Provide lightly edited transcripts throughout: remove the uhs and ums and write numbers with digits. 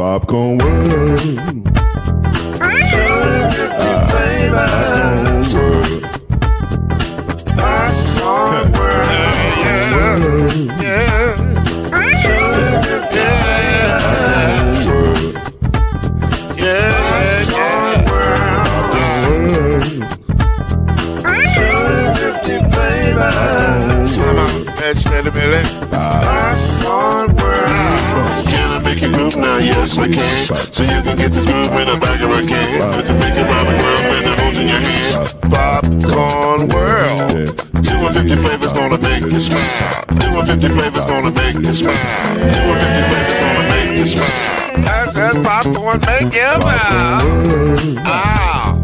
Popcorn World. Popcorn World. Yeah. Can I make you groove now? Yes, I can. So you can get this groove in the back of a can. Put the make it round the world when the holes in your hand. Popcorn World. 250 flavors gonna make you smile. 250 flavors gonna make you smile. 250 flavors gonna make you smile. I said popcorn make you smile. Ah.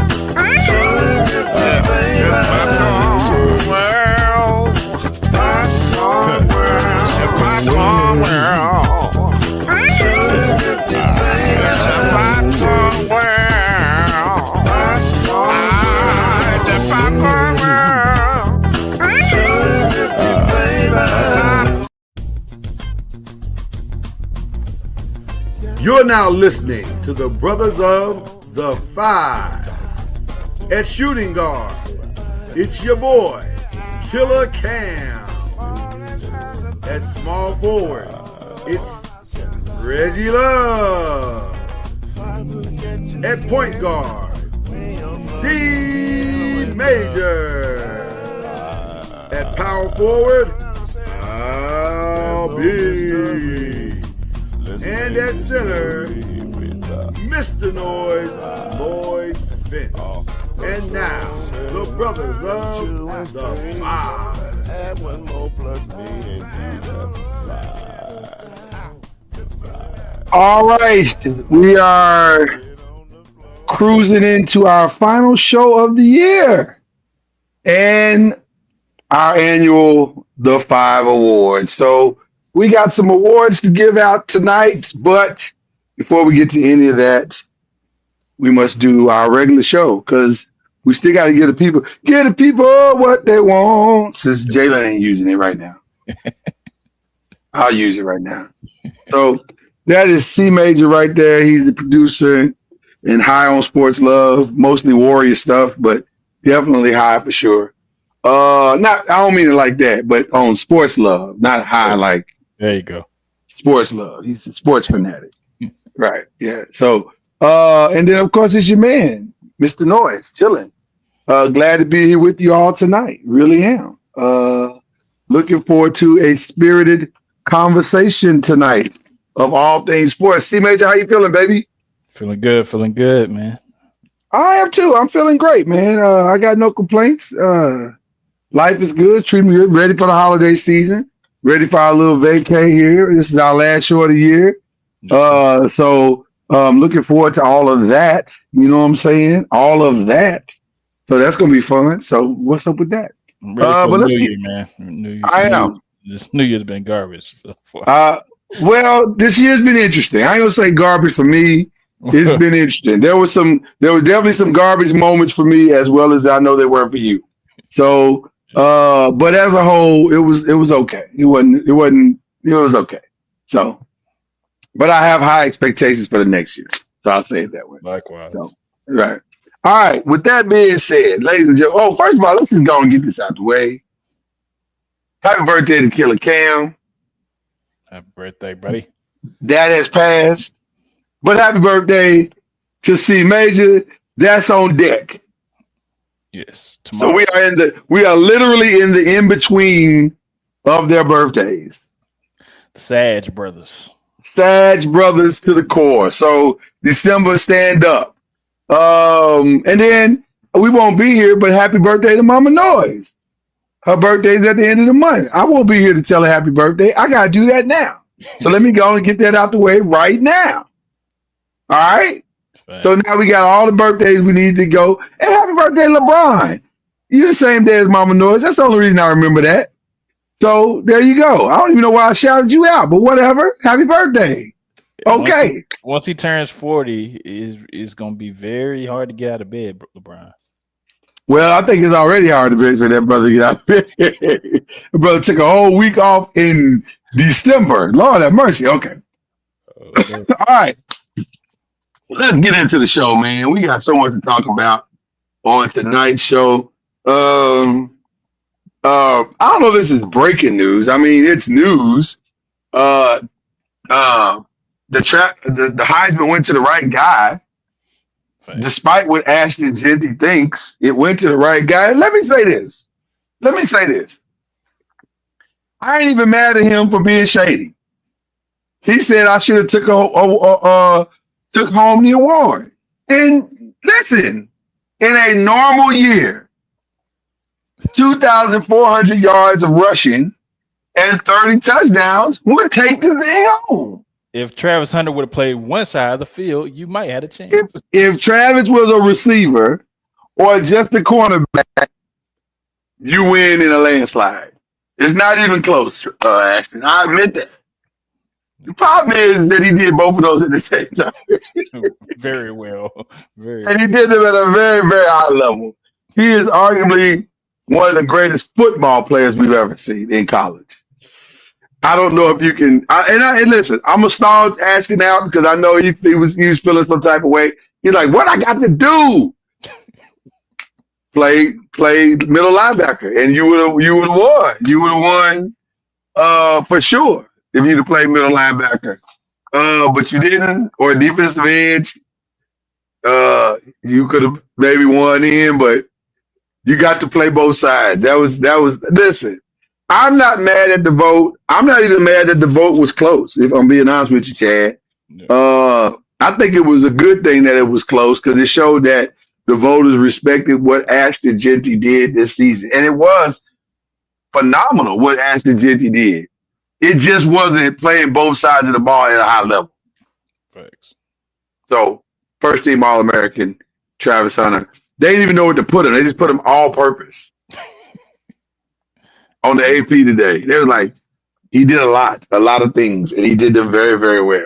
Popcorn World. Popcorn World. Popcorn World. You're now listening to the Brothers of the Five. At shooting guard, it's your boy, Killer Cam. At small forward, it's Reggie Love. At point guard, C Major. At power forward, Al B. And at center, Mr. Noise, Lloyd Spence. And now, the Brothers of the Five. Add one more plus me and All right, we are cruising into our final show of the year and our annual The Five Awards. So we got some awards to give out tonight, but before we get to any of that, we must do our regular show because we still got to give the people what they want. Since Jalen ain't using it right now, I'll use it right now. So that is C Major right there. He's the producer and high on sports love, mostly Warrior stuff, but definitely high for sure. I don't mean it like that, but on sports love, not high like. There you go. Sports love. He's a sports fanatic. Right. Yeah. So, and then of course it's your man, Mr. Noise, chilling. Glad to be here with you all tonight. Really am. Looking forward to a spirited conversation tonight of all things sports. C Major, how you feeling, baby? Feeling good, man. I am too. I'm feeling great, man. I got no complaints. Life is good, treating me good, ready for the holiday season. Ready for our little vacay here. This is our last show of the year. So looking forward to all of that. You know what I'm saying? All of that. So that's going to be fun. So what's up with that? I'm ready for New Year, man. New Year, I am. This New Year's been garbage. So well, this year's been interesting. I ain't going to say garbage for me. It's been interesting. There were definitely some garbage moments for me as well as I know they were for you. So, but as a whole, it was okay. It was okay. So, but I have high expectations for the next year. So I'll say it that way. Likewise. So, right. All right. With that being said, ladies and gentlemen, first of all, let's just go and get this out the way. Happy birthday to Killer Cam. Happy birthday, buddy. That has passed. But happy birthday to C Major. That's on deck. Yes. Tomorrow. So we are literally in the in-between of their birthdays. Sag brothers. Sag brothers to the core. So December, stand up. And then we won't be here, but happy birthday to Mama Noise. Her birthday's at the end of the month. I won't be here to tell her happy birthday. I got to do that now. So let me go and get that out the way right now. All right? Right. So now we got all the birthdays we need to go. And happy birthday, LeBron. You the same day as Mama Noise. That's the only reason I remember that. So there you go. I don't even know why I shouted you out, but whatever. Happy birthday. Okay. Once he turns 40, it's going to be very hard to get out of bed, LeBron. Well, I think it's already hard to for that brother to get out of bed. The brother took a whole week off in December. Lord have mercy. Okay. All right. let's get into the show, man. We got so much to talk about on tonight's show. I don't know if this is breaking news. I mean, it's news. Uh, the Heisman went to the right guy, Facts. despite what Ashton Genty thinks. It went to the right guy. And let me say this. I ain't even mad at him for being shady. He said I should have took home the award. And listen, in a normal year, 2,400 yards of rushing and 30 touchdowns would take the thing home. If Travis Hunter would have played one side of the field, you might have had a chance. If Travis was a receiver or just a cornerback, you win in a landslide. It's not even close, Ashton. I admit that. The problem is that he did both of those at the same time. Very well. And he did them at a very, very high level. He is arguably one of the greatest football players we've ever seen in college. I don't know if you can. And listen, I'm gonna stall Ashton out because I know he was feeling some type of way. He's like, "What I got to do? Play middle linebacker, and you would have won. You would have won for sure if you'd have played middle linebacker. But you didn't, or defensive edge. You could have maybe won in, but you got to play both sides. That was. Listen, I'm not mad at the vote. I'm not even mad that the vote was close. If I'm being honest with you, Chad. Yeah. I think it was a good thing that it was close because it showed that the voters respected what Ashton Genty did this season. And it was phenomenal what Ashton Genty did. It just wasn't playing both sides of the ball at a high level. Facts. So, first team All-American, Travis Hunter. They didn't even know what to put him. They just put him all purpose on the AP today. They were like, he did a lot of things, and he did them very, very well.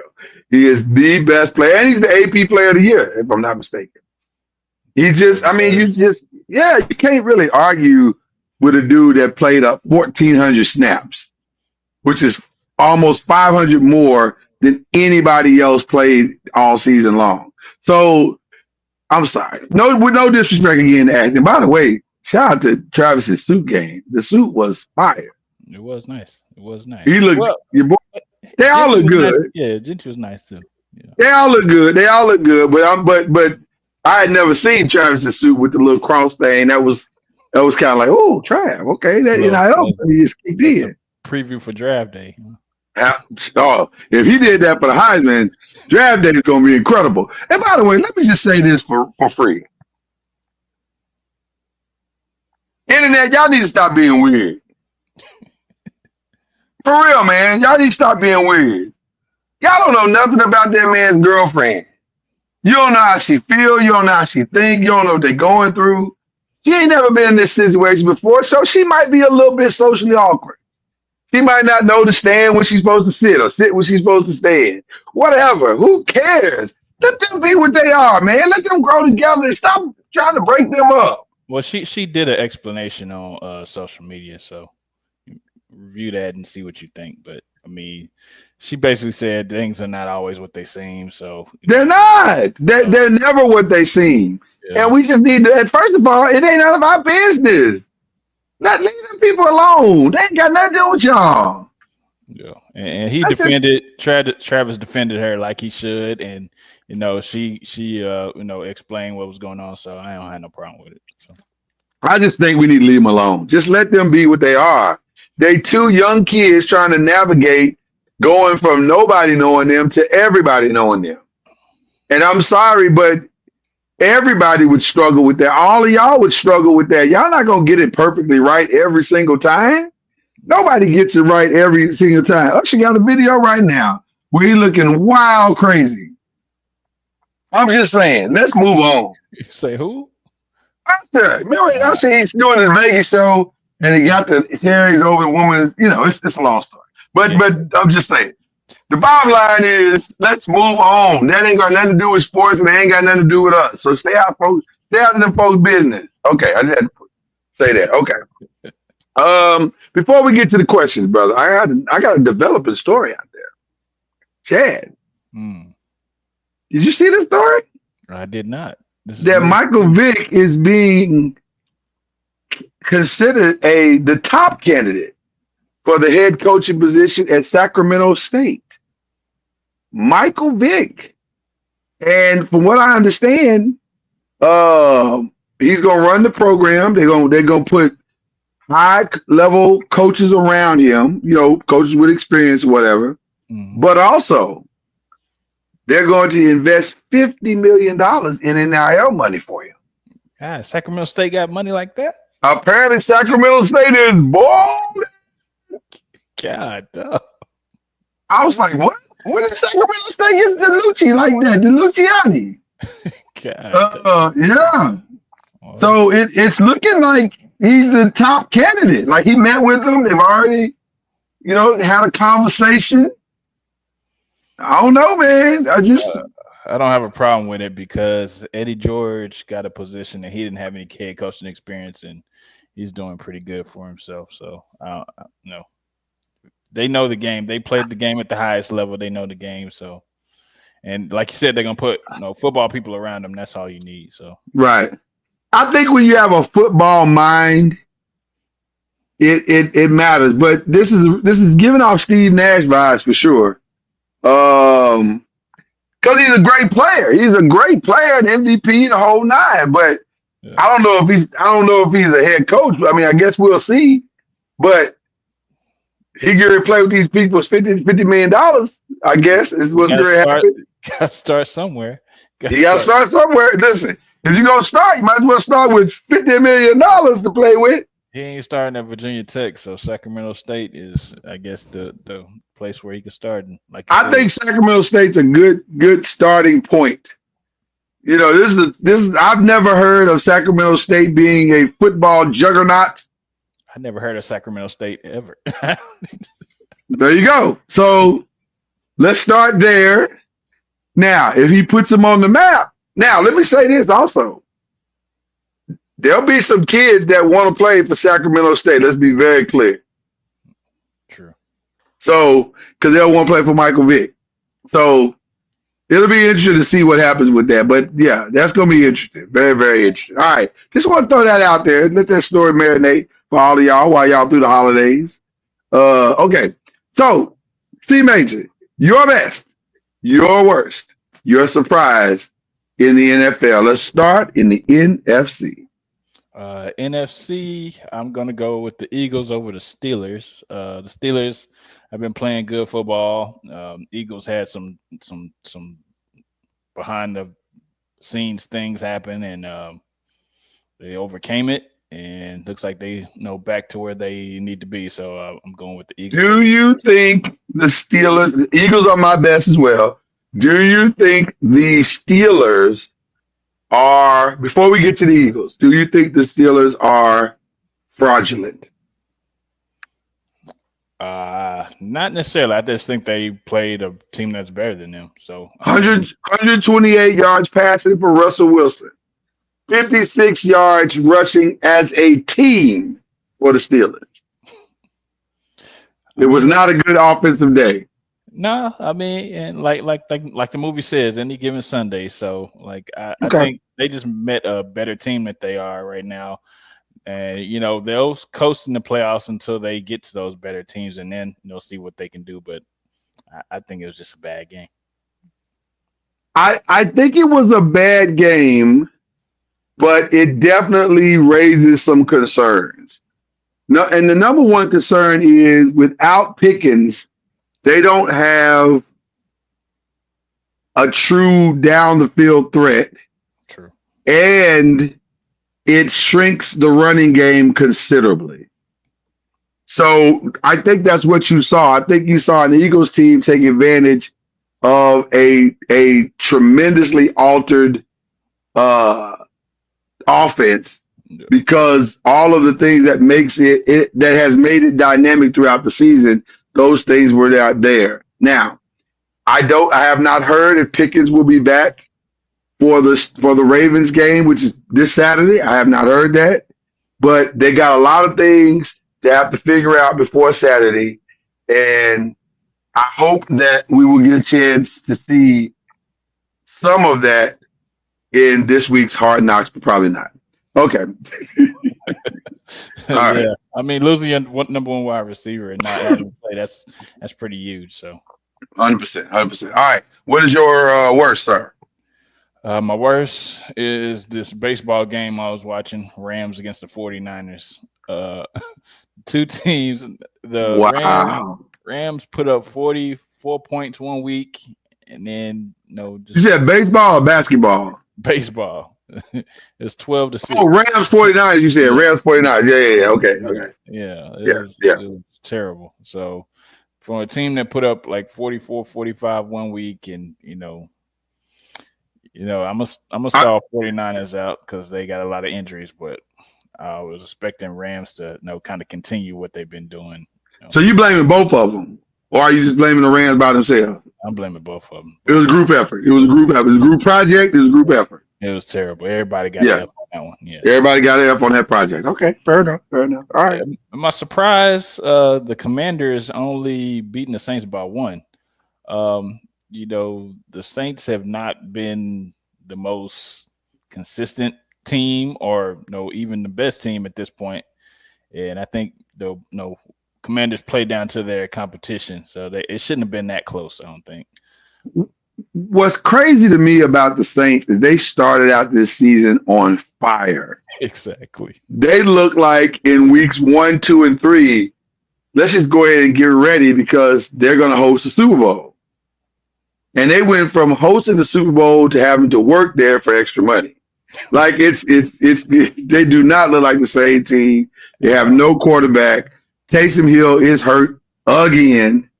He is the best player, and he's the AP player of the year, if I'm not mistaken. You can't really argue with a dude that played up 1,400 snaps, which is almost 500 more than anybody else played all season long. So I'm sorry. With no disrespect again to Ashton. By the way, shout out to Travis's suit game. The suit was fire. It was nice. He looked. They all look good. Nice. Yeah, Genty was nice too. Yeah. They all look good. But I had never seen Travis's suit with the little cross thing. That was kind of like, oh, Trav. Okay, that he just kicked in. Preview for draft day. If he did that for the Heisman, draft day is going to be incredible. And by the way, let me just say this for free. Internet, y'all need to stop being weird. For real, man. Y'all need to stop being weird. Y'all don't know nothing about that man's girlfriend. You don't know how she feel. You don't know how she think. You don't know what they're going through. She ain't never been in this situation before, so she might be a little bit socially awkward. She might not know to stand when she's supposed to sit or sit when she's supposed to stand. Whatever. Who cares? Let them be what they are, man. Let them grow together and stop trying to break them up. Well, she did an explanation on social media, so review that and see what you think. But I mean, she basically said things are not always what they seem. So they're not. They're never what they seem. Yeah. And we just need to. First of all, it ain't none of our business. Leave them people alone. They ain't got nothing to do with y'all. Yeah, and he Travis defended her like he should, and she explained what was going on. So I don't have no problem with it. So I just think we need to leave them alone. Just let them be what they are. They two young kids trying to navigate going from nobody knowing them to everybody knowing them. And I'm sorry, but everybody would struggle with that. All of y'all would struggle with that. Y'all not going to get it perfectly right every single time. Nobody gets it right every single time. Usher got a video right now where he's looking wild crazy. I'm just saying, let's move on. You say who? Usher. Remember, Usher, he's doing his Vegas show. And he got the carries over women, it's a long story. But I'm just saying, the bottom line is let's move on. That ain't got nothing to do with sports, and they ain't got nothing to do with us. So stay out of them folks' business. Okay, I just had to say that. Okay. Before we get to the questions, brother, I got to develop a story out there. Chad, Did you see the story? I did not. That Michael Vick is being considered the top candidate for the head coaching position at Sacramento State. Michael Vick. And from what I understand, he's going to run the program. They're going to put high level coaches around him, coaches with experience or whatever. Mm-hmm. But also, they're going to invest $50 million in NIL money for him. God, Sacramento State got money like that? Apparently, Sacramento State is bold. God, duh. I was like, what? What did Sacramento State get DeLucci like that? DeLuciani. God. Yeah. So it's looking like he's the top candidate. Like he met with them. They've already, had a conversation. I don't know, man. I don't have a problem with it because Eddie George got a position that he didn't have any head coaching experience, and he's doing pretty good for himself. So, they know the game. They played the game at the highest level. They know the game. So, and like you said, they're gonna put football people around them. That's all you need. So, right. I think when you have a football mind, it matters. But this is giving off Steve Nash vibes for sure. Because he's a great player. He's a great player, an MVP, the whole nine. But yeah. I don't know if he's a head coach. I mean, I guess we'll see. But he going to play with these people $50 million, I guess, is what's going to happen. Got to start somewhere. You got to start somewhere. Listen, if you're going to start, you might as well start with $50 million to play with. He ain't starting at Virginia Tech, so Sacramento State is, I guess, the place where he can start. I think Sacramento State's a good starting point. This is I've never heard of Sacramento State being a football juggernaut. I never heard of Sacramento State ever. There you go. So let's start there. Now, if he puts them on the map, now let me say this also. There'll be some kids that want to play for Sacramento State. Let's be very clear. True. So, because they'll want to play for Michael Vick. So, it'll be interesting to see what happens with that. But, yeah, that's going to be interesting. Very, very interesting. All right. Just want to throw that out there. Let that story marinate for all of y'all while y'all through the holidays. Okay. So, C Major, your best, your worst, your surprise in the NFL. Let's start in the NFC. NFC, I'm going to go with the Eagles over the Steelers. The Steelers have been playing good football. Eagles had some behind the scenes things happen, and they overcame it. And looks like they back to where they need to be. So I'm going with the Eagles. Do you think the Eagles are my best as well? Do you think the Steelers are, before we get to the Eagles, do you think the Steelers are fraudulent? Not necessarily. I just think they played a team that's better than them. So 128 yards passing for Russell Wilson. 56 yards rushing as a team for the Steelers. It was not a good offensive day. No, I mean, and like the movie says, any given Sunday. So, I think they just met a better team that they are right now, and they'll coast in the playoffs until they get to those better teams, and then see what they can do. But I think it was just a bad game. I think it was a bad game, but it definitely raises some concerns. No, and the number one concern is without Pickens, they don't have a true down the field threat. True. And it shrinks the running game considerably. So I think that's what you saw. I think you saw an Eagles team take advantage of a tremendously altered offense, because all of the things that makes it that has made it dynamic throughout the season, those things were not there. Now, I have not heard if Pickens will be back for the Ravens game, which is this Saturday. I have not heard that, but they got a lot of things to have to figure out before Saturday, and I hope that we will get a chance to see some of that in this week's Hard Knocks, but probably not. Okay. All right. Yeah, I mean, losing your number one wide receiver and not having to play, that's pretty huge. So 100%. All right. What is your worst, sir? my worst is this baseball game I was watching, Rams against the 49ers. Two teams, the Rams put up 44 points 1 week, and then just you said baseball or basketball? Baseball. It was 12-6. Oh, Rams 49ers. You said Rams 49ers. Yeah. Okay. Yeah, it was terrible. So from a team that put up like 44, 45 1 week, and I'm gonna stall 49ers out because they got a lot of injuries, but I was expecting Rams to kind of continue what they've been doing. So you blaming both of them, or are you just blaming the Rams by themselves? I'm blaming both of them. It was a group effort. It was a group project. It was a group effort. It was terrible. Everybody got F on that one. Yeah, everybody got F on that project. Okay, fair enough. All right. My surprise, the Commanders only beating the Saints by 1. The Saints have not been the most consistent team, or even the best team at this point. And I think the Commanders play down to their competition, so it shouldn't have been that close, I don't think. What's crazy to me about the Saints is they started out this season on fire. Exactly. They look like in weeks 1, 2, and 3, let's just go ahead and get ready because they're going to host the Super Bowl. And they went from hosting the Super Bowl to having to work there for extra money. Like they do not look like the same team. They have no quarterback. Taysom Hill is hurt again.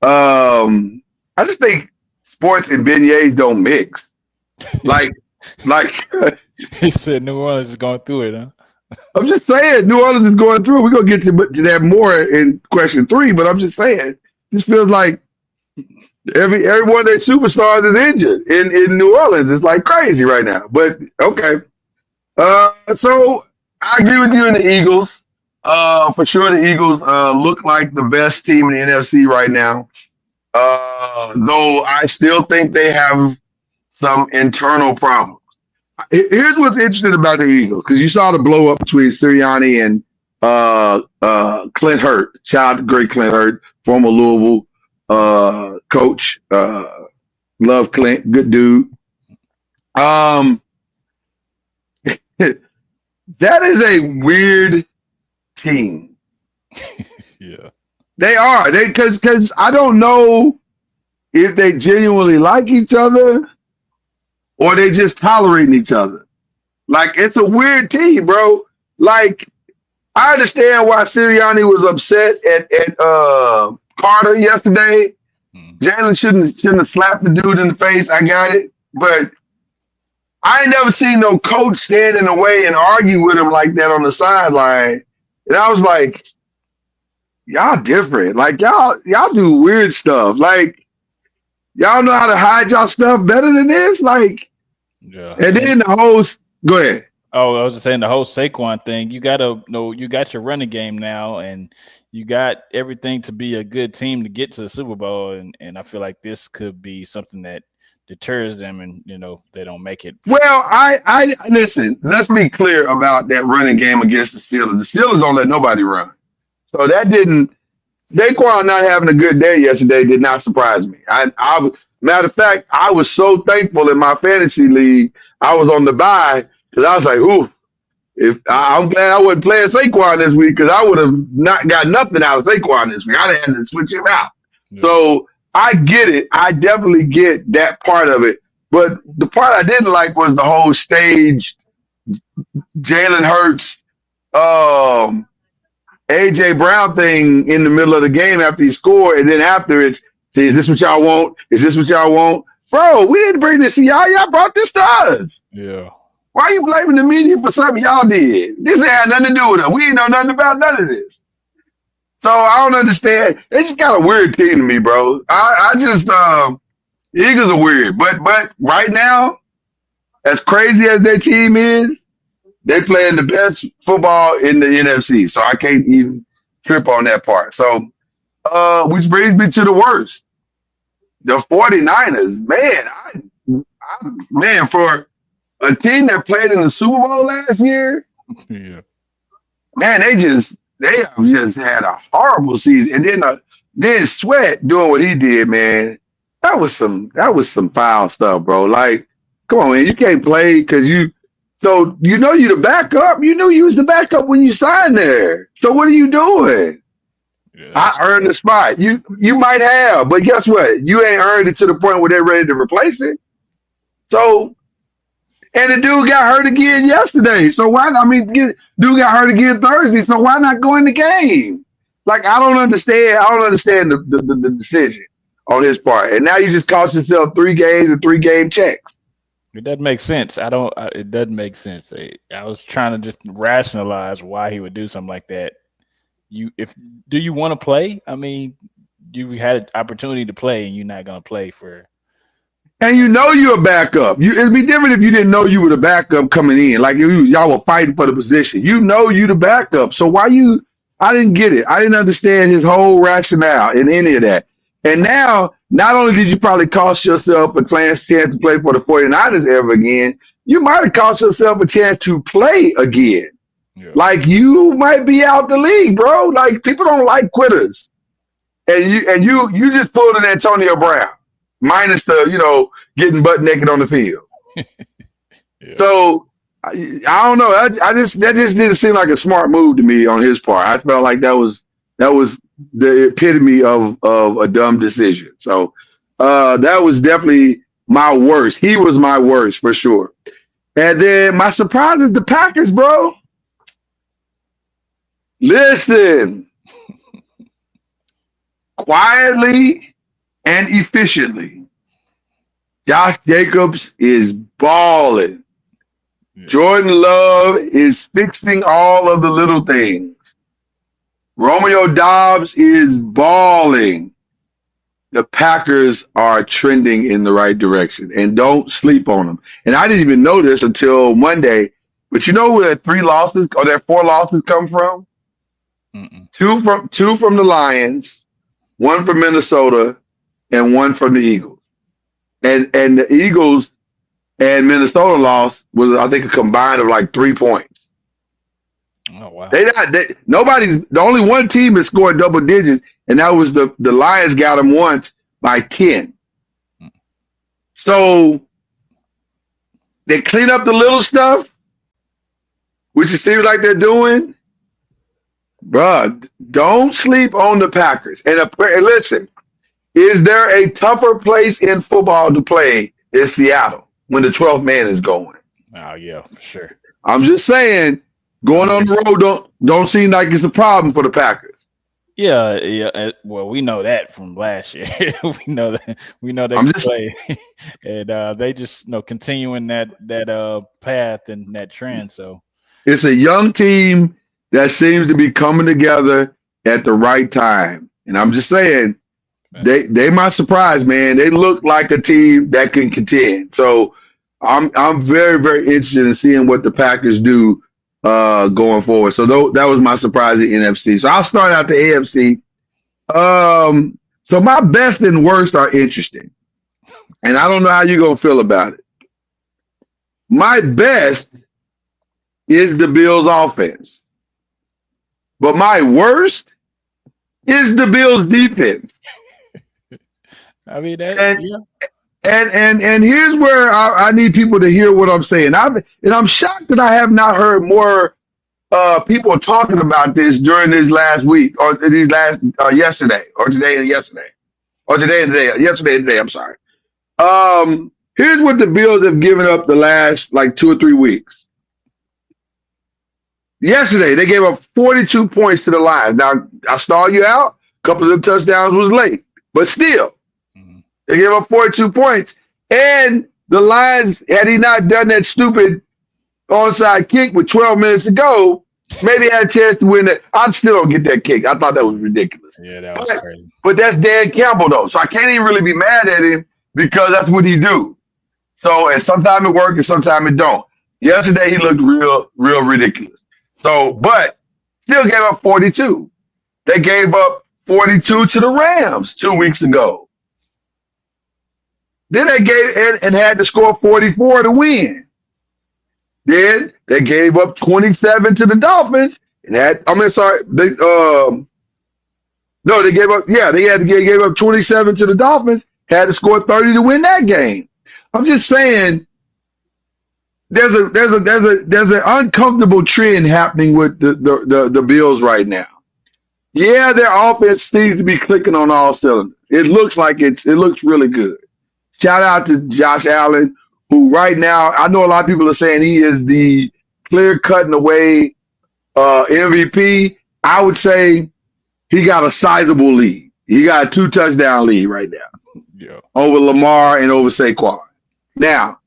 I just think sports and beignets don't mix. Like he said New Orleans is going through it, huh? I'm just saying New Orleans is going through it. We're gonna get to that more in question 3, but I'm just saying this feels like every one of their superstars is injured in New Orleans. It's like crazy right now. But okay. So I agree with you in the Eagles. For sure the Eagles look like the best team in the NFC right now. Though I still think they have some internal problems. Here's what's interesting about the Eagles, because you saw the blow up between Sirianni and Clint Hurt. Shout out to great Clint Hurt, former Louisville coach. Love Clint, good dude. That is a weird team. Yeah. They are. Because I don't know if they genuinely like each other or they just tolerating each other. Like, it's a weird team, bro. Like, I understand why Sirianni was upset at Carter yesterday. Jalen shouldn't have slapped the dude in the face. I got it. But I ain't never seen no coach stand in the way and argue with him like that on the sideline. And I was like, y'all different. Like, y'all do weird stuff. Like, y'all know how to hide y'all stuff better than this. Like, yeah. And then the host, go ahead. Oh, I was just saying the whole Saquon thing. You gotta know you got your running game now, and you got everything to be a good team to get to the Super Bowl. And I feel like this could be something that deters them, and they don't make it. Well, I listen. Let's be clear about that running game against the Steelers. The Steelers don't let nobody run. So that didn't. Saquon not having a good day yesterday did not surprise me. I matter of fact, I was so thankful in my fantasy league. I was on the bye because I was like, ooh, I'm glad I wasn't playing Saquon this week because I would have not got nothing out of Saquon this week. I'd have had to switch him out. Yeah. So I get it. I definitely get that part of it. But the part I didn't like was the whole stage Jalen Hurts, AJ Brown thing in the middle of the game after he scored, and then after it, say, is this what y'all want? Is this what y'all want? Bro, we didn't bring this to y'all. Y'all brought this to us. Yeah. Why are you blaming the media for something y'all did? This ain't had nothing to do with it. We ain't know nothing about none of this. So I don't understand. They just got a weird team to me, bro. I just the Eagles are weird. But right now, as crazy as their team is, they playing the best football in the NFC. So I can't even trip on that part. So which brings me to the worst. The 49ers, man, man, for a team that played in the Super Bowl last year, Yeah. man, they have just had a horrible season. And then Sweat doing what he did, man. That was some foul stuff, bro. Like, come on, man, you can't play because you the backup. You knew you was the backup when you signed there. So what are you doing? Yeah, I earned the spot. You might have, but guess what? You ain't earned it to the point where they're ready to replace it. So, and the dude got hurt again yesterday. So why? I mean, dude got hurt again Thursday. So why not go in the game? Like, I don't understand. I don't understand the decision on his part. And now you just cost yourself 3 games and 3-game checks. It doesn't make sense. It doesn't make sense. I was trying to just rationalize why he would do something like that. Do you want to play? I mean, you had an opportunity to play, and you're not going to play for. And you know you're a backup. It'd be different if you didn't know you were the backup coming in. Like y'all were fighting for the position. You know you the backup. So why you? I didn't get it. I didn't understand his whole rationale in any of that. And now, not only did you probably cost yourself a chance to play for the 49ers ever again, you might have cost yourself a chance to play again. Yeah. Like, you might be out the league, bro. Like, people don't like quitters. And you just pulled an Antonio Brown, minus the, getting butt naked on the field. Yeah. So I don't know. That just didn't seem like a smart move to me on his part. I felt like that was the epitome of a dumb decision. So that was definitely my worst. He was my worst for sure. And then my surprise is the Packers, bro. Listen, quietly and efficiently, Josh Jacobs is balling. Yeah. Jordan Love is fixing all of the little things. Romeo Dobbs is balling. The Packers are trending in the right direction, and don't sleep on them. And I didn't even know this until Monday, but you know where their 4 losses come from? Mm-mm. Two from the Lions, 1 from Minnesota, and 1 from the Eagles. And the Eagles and Minnesota loss was, I think, a combined of like 3 points. Oh wow! The only one team that scored double digits, and that was the Lions. Got them once by 10. So they clean up the little stuff, which it seems like they're doing. Bruh, don't sleep on the Packers. And listen, is there a tougher place in football to play than Seattle when the 12th man is going? Oh yeah, for sure. I'm just saying, going on the road don't seem like it's a problem for the Packers. Yeah. Well, we know that from last year. we know they can play, and they just continuing that path and that trend. So it's a young team that seems to be coming together at the right time, and I'm just saying, they might surprise, man. They look like a team that can contend. So I'm very, very interested in seeing what the Packers do going forward. So that was my surprise at NFC. So I'll start out the AFC. So my best and worst are interesting, and I don't know how you're gonna feel about it. My best is the Bills' offense, but my worst is the Bills' defense. I mean, and here's where I need people to hear what I'm saying. I'm shocked that I have not heard more people talking about this during this last week or these last yesterday or today and yesterday or yesterday and today. I'm sorry. Here's what the Bills have given up the last like 2 or 3 weeks. Yesterday they gave up 42 points to the Lions. Now I stalled you out. A couple of the touchdowns was late, but still. They gave up 42 points. And the Lions, had he not done that stupid onside kick with 12 minutes to go, maybe had a chance to win it. I still don't get that kick. I thought that was ridiculous. Yeah, that was crazy. But that's Dan Campbell, though. So I can't even really be mad at him because that's what he do. So, and sometimes it works and sometimes it don't. Yesterday, he looked real ridiculous. So, but still gave up 42. They gave up 42 to the Rams 2 weeks ago. Then they gave and had to score 44 to win. Then they gave up 27 to the Dolphins and had. I mean, sorry, they no, they gave up. Yeah, gave up 27 to the Dolphins. Had to score 30 to win that game. I'm just saying, there's an uncomfortable trend happening with the Bills right now. Yeah, their offense seems to be clicking on all cylinders. It looks like it looks really good. Shout out to Josh Allen, who right now, I know a lot of people are saying he is the clear cutting away MVP. I would say he got a sizable lead. He got a 2-touchdown lead right now. Yeah. Over Lamar and over Saquon. Now,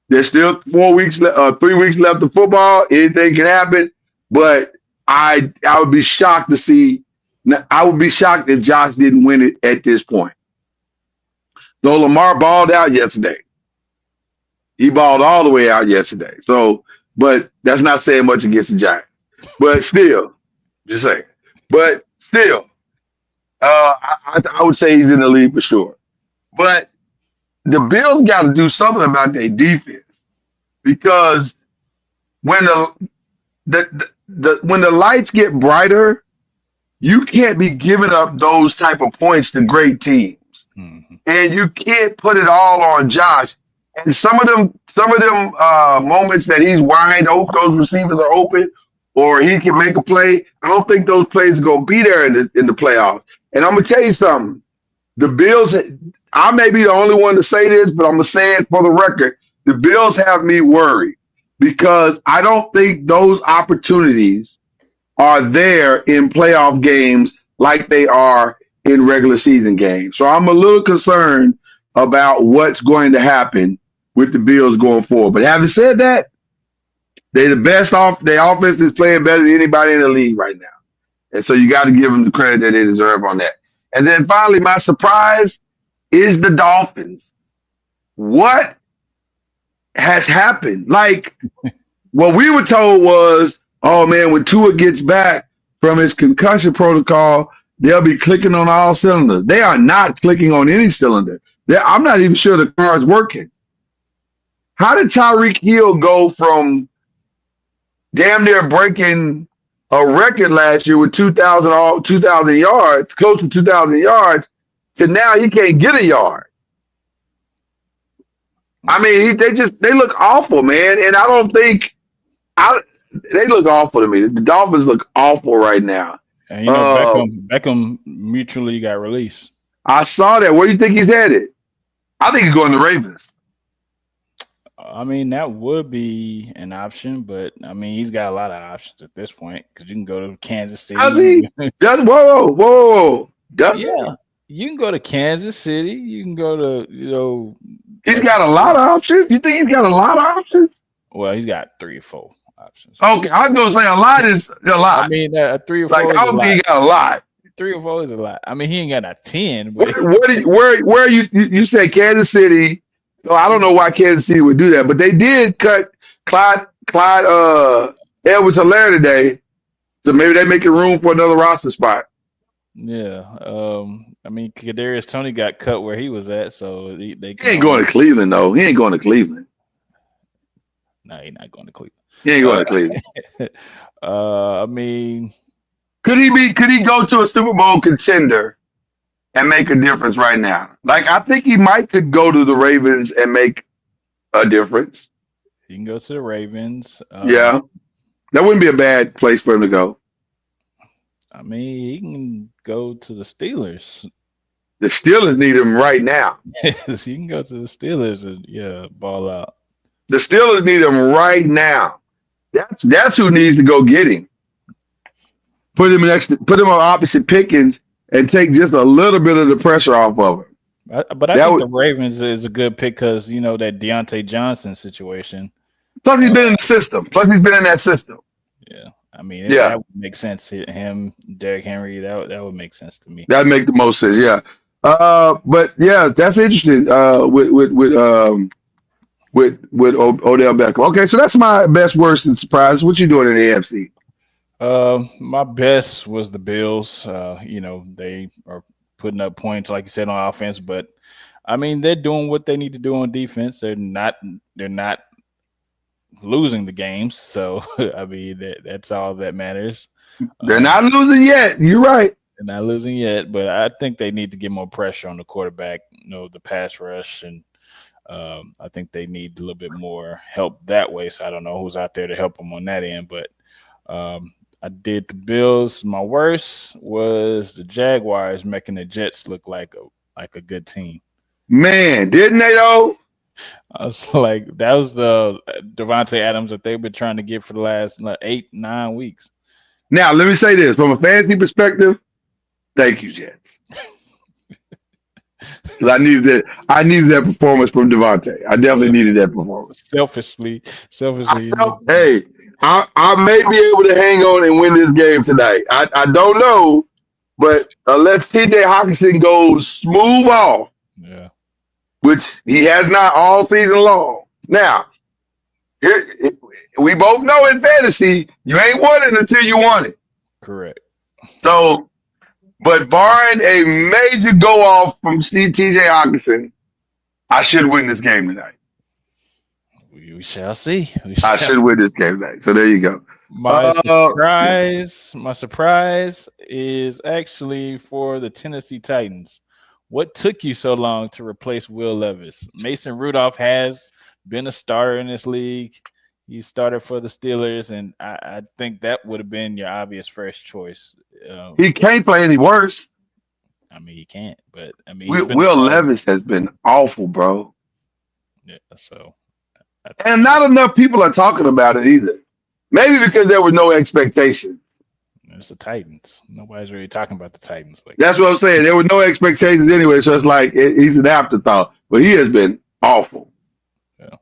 there's still 3 weeks left of football. Anything can happen, but I would be shocked to see. I would be shocked if Josh didn't win it at this point. So Lamar balled out yesterday. He balled all the way out yesterday. So, but that's not saying much against the Giants. But still, just saying. But still, I would say he's in the league for sure. But the Bills got to do something about their defense, because when the lights get brighter, you can't be giving up those type of points to great teams, and you can't put it all on Josh. And some of them moments that he's wide open, those receivers are open, or he can make a play. I don't think those plays are gonna be there in the playoffs. And I'm gonna tell you something. The Bills, I may be the only one to say this, but I'm going to say it for the record. The Bills have me worried because I don't think those opportunities are there in playoff games like they are in regular season games. So I'm a little concerned about what's going to happen with the Bills going forward. But having said that, they're the best their offense is playing better than anybody in the league right now. And so you got to give them the credit that they deserve on that. And then finally, my surprise is the Dolphins. What has happened? Like, what we were told was, oh man, when Tua gets back from his concussion protocol, they'll be clicking on all cylinders. They are not clicking on any cylinder. I'm not even sure the car is working. How did Tyreek Hill go from damn near breaking a record last year with 2,000 yards, close to 2,000 yards, to now he can't get a yard? I mean, they look awful, man. And I don't think they look awful to me. The Dolphins look awful right now. And you know, Beckham mutually got released. I saw that. Where do you think he's headed? I think he's going to the Ravens. I mean, that would be an option, but I mean, he's got a lot of options at this point because you can go to Kansas City. Does he? Whoa. Yeah, you can go to Kansas City. You can go to, He's got a lot of options. You think he's got a lot of options? Well, he's got 3 or 4 options. Okay, I was going to say a lot is a lot. I mean, 3 or 4. Like, I don't think he got a lot. 3 or 4 is a lot. I mean, he ain't got a 10. But where you said Kansas City? So I don't know why Kansas City would do that, but they did cut Clyde Edwards-Helaire today, so maybe they're making room for another roster spot. Yeah, I mean, Kadarius Toney got cut where he was at, so he ain't going to Cleveland though. He ain't going to Cleveland. No, he's not going to Cleveland. He ain't going to Cleveland. I mean, could he go to a Super Bowl contender and make a difference right now? Like, I think he could go to the Ravens and make a difference. He can go to the Ravens. Yeah, that wouldn't be a bad place for him to go. I mean, he can go to the Steelers. The Steelers need him right now. He can go to the Steelers and ball out. The Steelers need him right now. That's who needs to go get him. Put him on opposite Pickens and take just a little bit of the pressure off of him. But I think the Ravens is a good pick because, that Deontay Johnson situation. Plus, he's been in the system. Yeah. I mean, that would make sense. Him, Derrick Henry, that would make sense to me. That would make the most sense, yeah. But, yeah, that's interesting with Odell Beckham. Okay, so that's my best, worst, and surprise. What you doing in the AFC? My best was the Bills. They are putting up points, like you said, on offense, but I mean, they're doing what they need to do on defense. They're not losing the games. So I mean, that's all that matters. They're not losing yet. You're right. They're not losing yet, but I think they need to get more pressure on the quarterback. The pass rush, and I think they need a little bit more help that way. So I don't know who's out there to help them on that end, but I did the Bills. My worst was the Jaguars making the Jets look like a good team. Man, didn't they though? I was like, that was the Devontae Adams that they've been trying to get for the last 8-9 weeks. Now, let me say this from a fantasy perspective. Thank you, Jets. Because I needed that performance from Devontae. I definitely needed that performance. Selfishly. Hey, I may be able to hang on and win this game tonight. I don't know, but unless TJ Hawkinson goes smooth off, yeah, which he has not all season long. Now, we both know in fantasy, you ain't won it until you won it. Correct. So, but barring a major go off from TJ Hawkinson, I should win this game tonight. We shall see. I should win this game tonight. So there you go. My surprise is actually for the Tennessee Titans. What took you so long to replace Will Levis? Mason Rudolph has been a starter in this league. He started for the Steelers, and I think that would have been your obvious first choice. He can't play any worse. I mean, he can't, but I mean, Will Levis has been awful, bro. Yeah, so. And not enough people are talking about it either. Maybe because there were no expectations. It's the Titans. Nobody's really talking about the Titans. That's what I'm saying. There were no expectations anyway, so it's like he's an afterthought. But he has been awful. Yeah.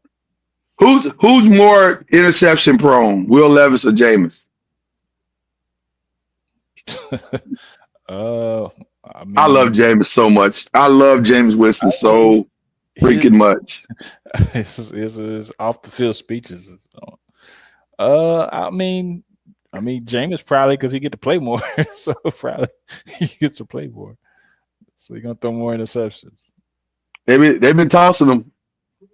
Who's more interception prone, Will Levis or Jameis? I love Jameis so much. I love Jameis Winston so freaking much. His off the field speeches. I mean, Jameis probably because he get to play more, so probably he gets to play more. So he's gonna throw more interceptions. They've been tossing them.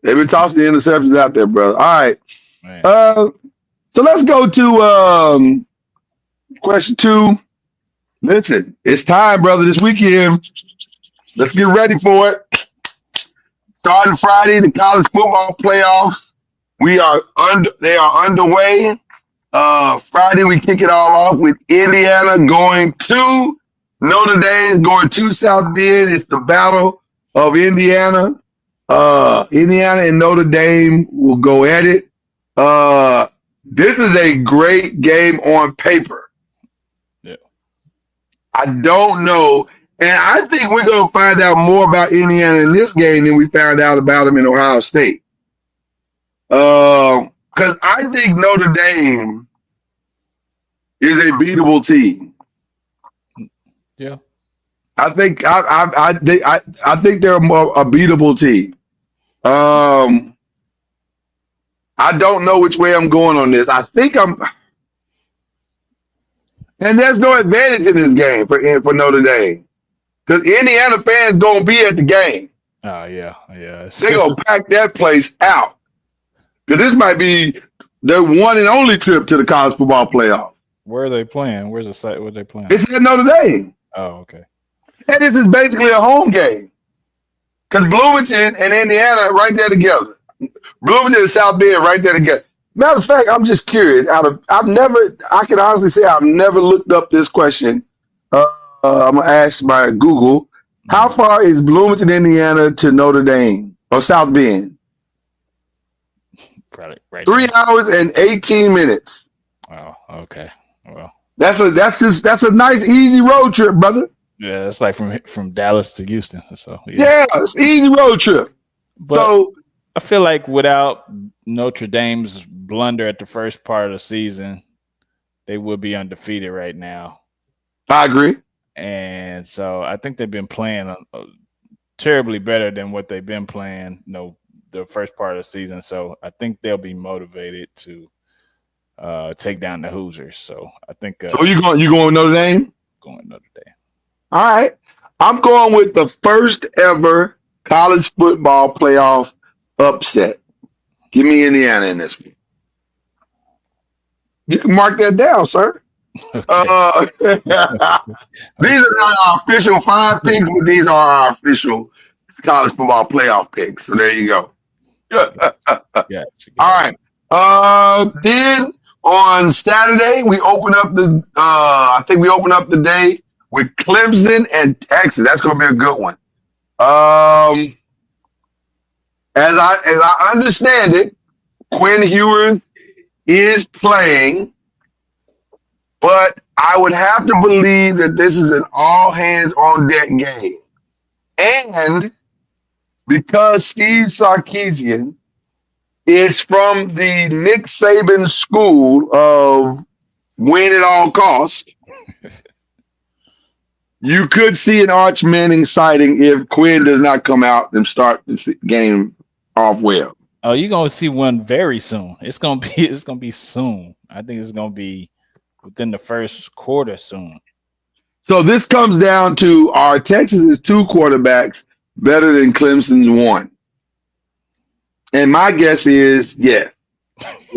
They've been tossing the interceptions out there, brother. All right. Man. So let's go to question 2. Listen, it's time, brother. This weekend, let's get ready for it. Starting Friday, the college football playoffs. They are underway. Friday, we kick it all off with Indiana going to Notre Dame, going to South Bend. It's the battle of Indiana. Indiana and Notre Dame will go at it. This is a great game on paper. Yeah. I don't know. And I think we're going to find out more about Indiana in this game than we found out about them in Ohio State. Because I think Notre Dame is a beatable team. Yeah, I think I think they're a beatable team. I don't know which way I'm going on this. I think and there's no advantage in this game for Notre Dame because Indiana fans gonna be at the game. Oh yeah. They're gonna pack that place out. Because this might be their one and only trip to the college football playoff. Where are they playing? Where's the site? Where are they playing? It's at Notre Dame. Oh, okay. And this is basically a home game. Because Bloomington and Indiana are right there together. Bloomington and South Bend right there together. Matter of fact, I'm just curious. I can honestly say I've never looked up this question. I'm going to ask my Google. How far is Bloomington, Indiana to Notre Dame or South Bend? Probably right. 3 hours and 18 minutes. Oh, okay. Well, that's a nice easy road trip, brother. yeah, it's like from Dallas to Houston. So yeah, it's an easy road trip. But so I feel like without Notre Dame's blunder at the first part of the season, they would be undefeated right now. I agree. And so I think they've been playing terribly better than what they've been playing, the first part of the season. So I think they'll be motivated to take down the Hoosiers. So I think. So you going with Notre Dame? Going Notre Dame. All right. I'm going with the first ever college football playoff upset. Give me Indiana in this one. You can mark that down, sir. Okay. These are not our official 5 picks, but these are our official college football playoff picks. So there you go. Gotcha. All right. Then on Saturday, we open up the I think we open up the day with Clemson and Texas. That's gonna be a good one. As I understand it, Quinn Ewers is playing, but I would have to believe that this is an all hands on deck game. And because Steve Sarkisian is from the Nick Saban school of win at all cost, you could see an Arch Manning sighting if Quinn does not come out and start the game off well. Oh, you're gonna see one very soon. It's gonna be soon. I think it's gonna be within the first quarter soon. So this comes down to, are Texas's 2 quarterbacks better than Clemson's 1? And my guess is yes.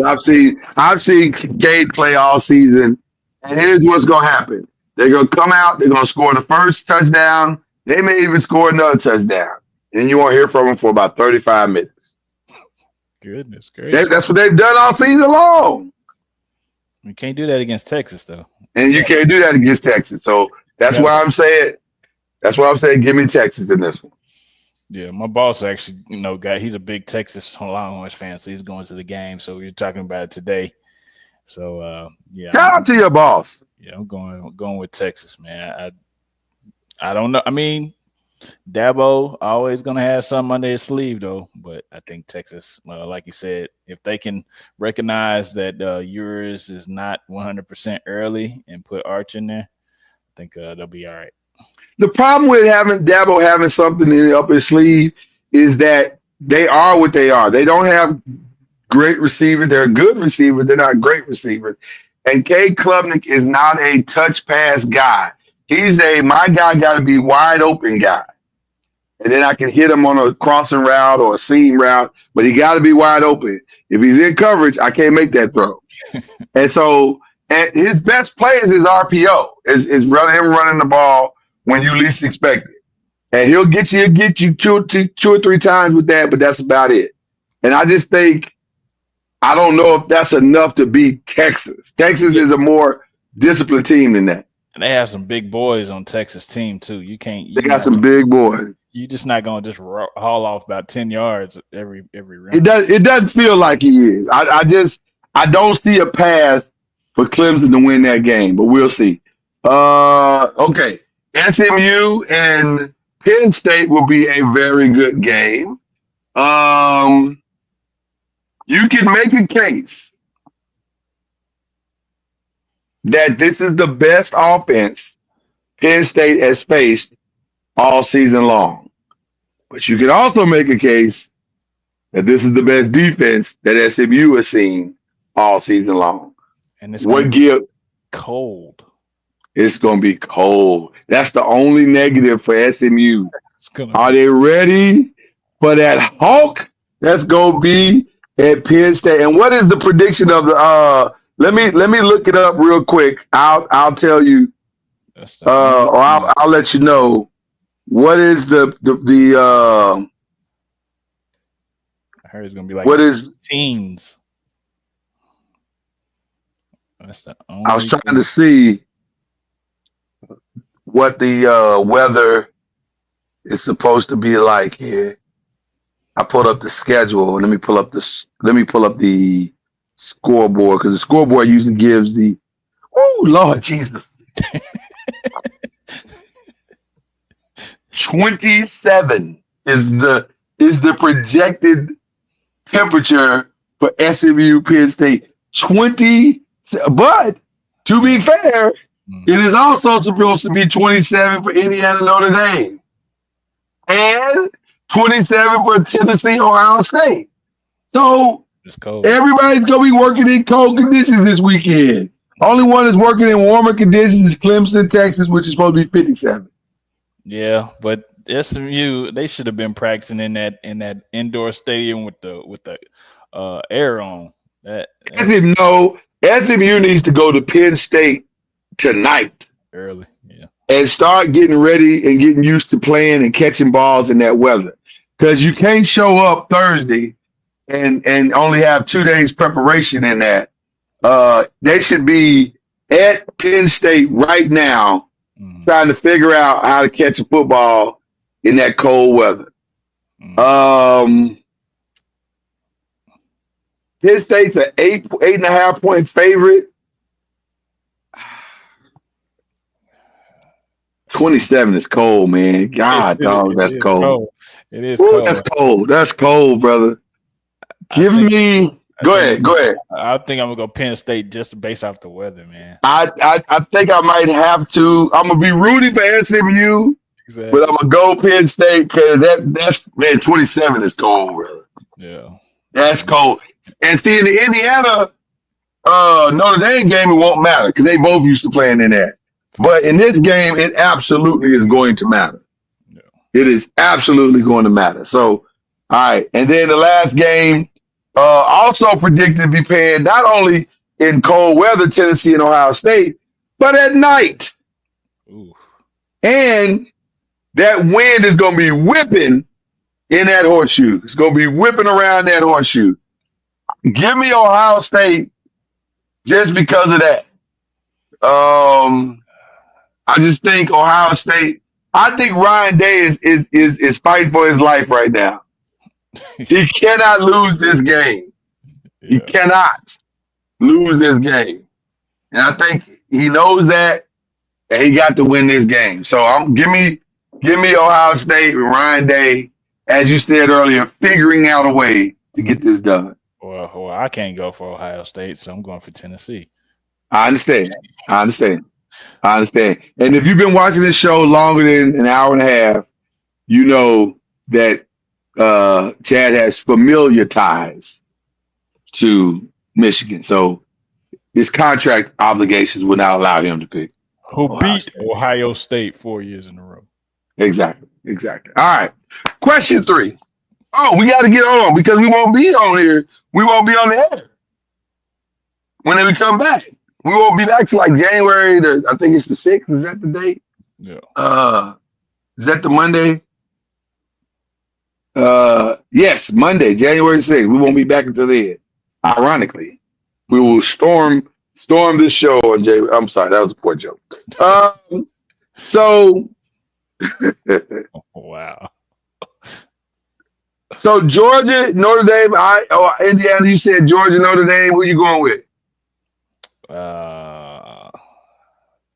I've seen Cade play all season, and here's what's gonna happen. They're gonna come out, they're gonna score the first touchdown, they may even score another touchdown, and then you won't hear from them for about 35 minutes. Goodness gracious. That's what they've done all season long. We can't do that against Texas, though. And you can't do that against Texas. So that's why I'm saying give me Texas in this one. Yeah, my boss actually, he's a big Texas Longhorns fan, so he's going to the game. So we were talking about it today. So yeah. Shout out to your boss. Yeah, I'm going with Texas, man. I don't know. I mean, Dabo always going to have something under his sleeve, though. But I think Texas, like you said, if they can recognize that Ewers is not 100% early and put Arch in there, I think they'll be all right. The problem with having Dabo having something up his sleeve is that they are what they are. They don't have great receivers. They're good receivers. They're not great receivers. And Cade Klubnik is not a touch pass guy. He's my guy got to be wide open guy. And then I can hit him on a crossing route or a seam route, but he got to be wide open. If he's in coverage, I can't make that throw. And his best play is his RPO, is him running the ball when you least expect it. And he'll get you two or three times with that, but that's about it. And I just think, I don't know if that's enough to beat Texas. Texas is a more disciplined team than that. And they have some big boys on Texas team too. They got some big boys. You're just not going to just haul off about 10 yards every round. It doesn't feel like he is. I don't see a path for Clemson to win that game, but we'll see. Okay. SMU and Penn State will be a very good game. You can make a case that this is the best offense Penn State has faced all season long. But you can also make a case that this is the best defense that SMU has seen all season long. And it's going to be cold. It's going to be cold. That's the only negative for SMU. Are they ready for that Hulk that's going to be at Penn State? And what is the prediction of the let me look it up real quick. I'll tell you or I'll let you know. What is the I heard it's going to be like what is teens. That's the only I was trying to see what the weather is supposed to be like here. I pulled up the schedule. Let me pull up the scoreboard, because the scoreboard usually gives the Lord Jesus. 27 is the projected temperature for SMU Penn State. 20, but to be fair, it is also supposed to be 27 for Indiana Notre Dame and 27 for Tennessee Ohio State. So everybody's gonna be working in cold conditions this weekend. Only one that's working in warmer conditions is Clemson, Texas, which is supposed to be 57. Yeah, but SMU, they should have been practicing in that indoor stadium with the air on. SMU needs to go to Penn State tonight early, yeah, and start getting ready and getting used to playing and catching balls in that weather. Because you can't show up Thursday and only have 2 days preparation in that. They should be at Penn State right now trying to figure out how to catch a football in that cold weather. Penn State's an 8.5 point favorite. 27 is cold, man. God, dog, that's cold. It is Ooh, cold. That's cold. That's cold, brother. Go ahead. I think I'm gonna go Penn State just based off the weather, man. I think I might have to. I'm gonna be rooting for SMU, Exactly. but I'm gonna go Penn State because that's man, 27 is cold, brother. Yeah. That's cold. And see, in the Indiana Notre Dame game, it won't matter because they both used to playing in that. But in this game, it absolutely is going to matter. Yeah. It is absolutely going to matter. So, all right. And then the last game, also predicted to be playing not only in cold weather, Tennessee and Ohio State, but at night. Ooh. And that wind is going to be whipping in that horseshoe. It's going to be whipping around that horseshoe. Give me Ohio State just because of that. I just think Ohio State. I think Ryan Day is fighting for his life right now. He cannot lose this game. Yeah. He cannot lose this game, and I think he knows that, and he got to win this game. So give me Ohio State with Ryan Day, as you said earlier, figuring out a way to get this done. Well, I can't go for Ohio State, so I'm going for Tennessee. I understand. And if you've been watching this show longer than an hour and a half, you know that Chad has familiar ties to Michigan. So his contract obligations would not allow him to pick. Who beat Ohio State 4 years in a row. Exactly. All right. Question 3. Oh, we got to get on because we won't be on here. We won't be on the air when we come back. We won't be back to like January. I think it's the 6th. Is that the date? Yeah. Is that the Monday? Yes, Monday, January 6th. We won't be back until then. Ironically, we will storm this show on January. I'm sorry, that was a poor joke. Wow. So Georgia, Notre Dame, Indiana. You said Georgia, Notre Dame. Who you going with?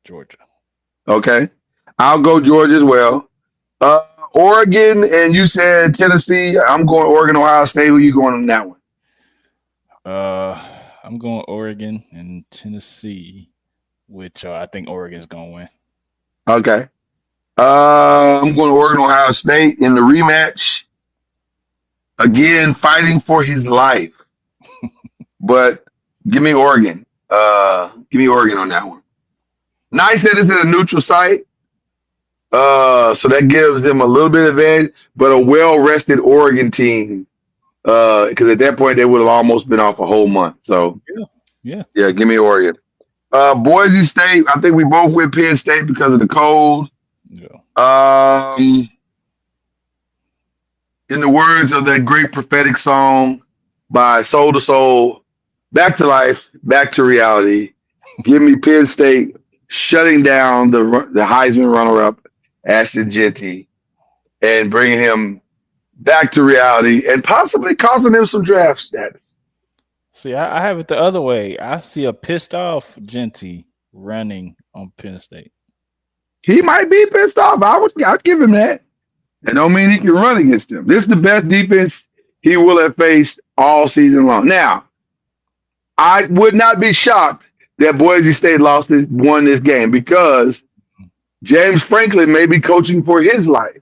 Georgia. Okay, I'll go Georgia as well. Oregon, and you said Tennessee. I'm going Oregon, Ohio State. Who you going on that one? I'm going Oregon and Tennessee, which I think Oregon's going to win. Okay. I'm going to Oregon, Ohio State in the rematch. Again, fighting for his life. But give me Oregon. Give me Oregon on that one. Nice that it's in a neutral site. So that gives them a little bit of advantage, but a well-rested Oregon team. Because at that point, they would have almost been off a whole month. So, yeah, give me Oregon. Boise State, I think we both went Penn State because of the cold. Yeah. In the words of that great prophetic song by Soul to Soul, back to life, back to reality. Give me Penn State shutting down the Heisman runner-up, Ashton Jeanty, and bringing him back to reality and possibly causing him some draft status. See, I have it the other way. I see a pissed off Jeanty running on Penn State. He might be pissed off. I'd give him that. That don't mean he can run against them. This is the best defense he will have faced all season long. Now, I would not be shocked that Boise State won this game because James Franklin may be coaching for his life.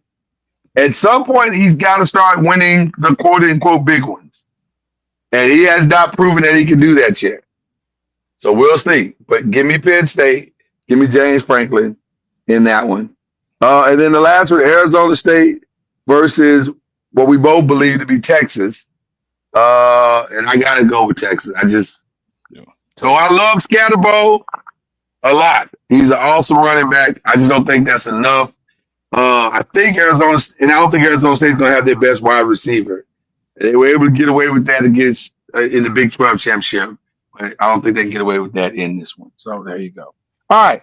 At some point, he's got to start winning the quote-unquote big ones. And he has not proven that he can do that yet. So we'll see. But give me Penn State. Give me James Franklin in that one. And then the last one, Arizona State versus what we both believe to be Texas. And I gotta go with Texas. So I love Scatterbo a lot. He's an awesome running back. I just don't think that's enough. I think Arizona, and I don't think Arizona State's gonna have their best wide receiver. They were able to get away with that against in the Big 12 championship, but I don't think they can get away with that in this one. So there you go. All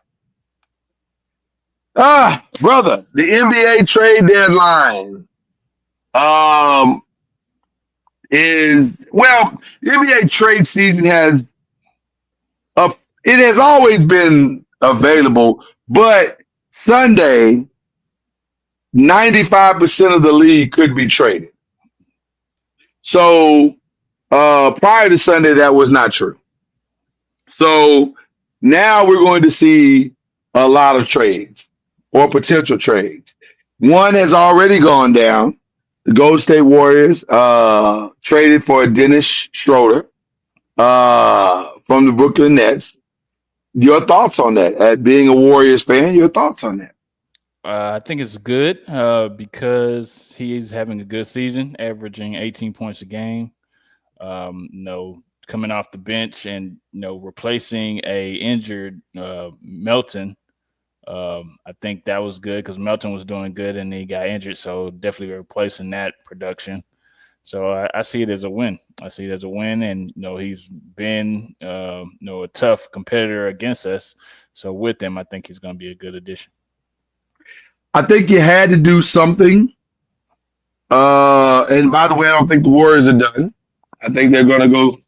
right. Brother, the NBA trade deadline the NBA trade season it has always been available, but Sunday, 95% of the league could be traded. So prior to Sunday, that was not true. So now we're going to see a lot of trades or potential trades. One has already gone down. The Golden State Warriors traded for Dennis Schroeder from the Brooklyn Nets. Your thoughts on that? Being a Warriors fan, your thoughts on that? I think it's good because he is having a good season, averaging 18 points a game. Coming off the bench and replacing a injured Melton. I think that was good because Melton was doing good and he got injured, so definitely replacing that production. So I see it as a win. And he's been a tough competitor against us. So with him, I think he's going to be a good addition. I think you had to do something. And by the way, I don't think the Warriors are done. I think they're going to go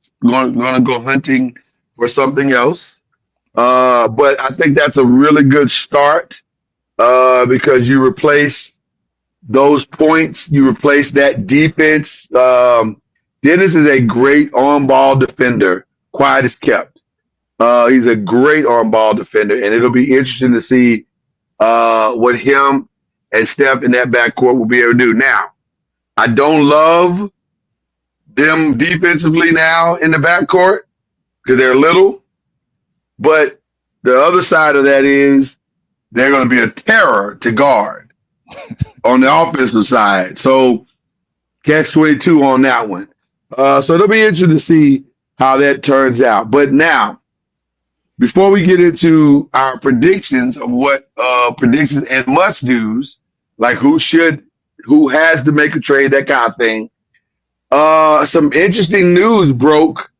hunting for something else. But I think that's a really good start because you replace those points, you replace that defense. Dennis is a great on-ball defender, quiet as kept. He's a great on-ball defender, and it'll be interesting to see what him and Steph in that backcourt will be able to do. Now, I don't love them defensively now in the backcourt because they're little, but the other side of that is they're going to be a terror to guard on the offensive side. So catch-22 on that one. So it'll be interesting to see how that turns out. But now, before we get into our predictions of what predictions and must-dos, like who has to make a trade, that kind of thing, some interesting news broke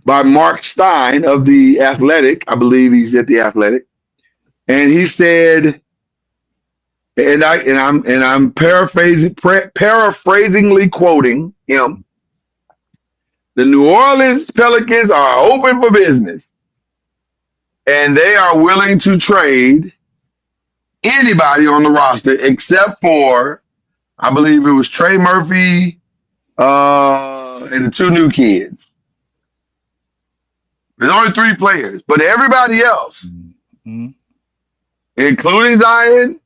by Mark Stein of The Athletic. I believe he's at The Athletic. And he said, and I'm paraphrasingly quoting him, the New Orleans Pelicans are open for business. And they are willing to trade anybody on the roster except for, I believe it was Trey Murphy and the two new kids. There's only 3 players, but everybody else, including Zion,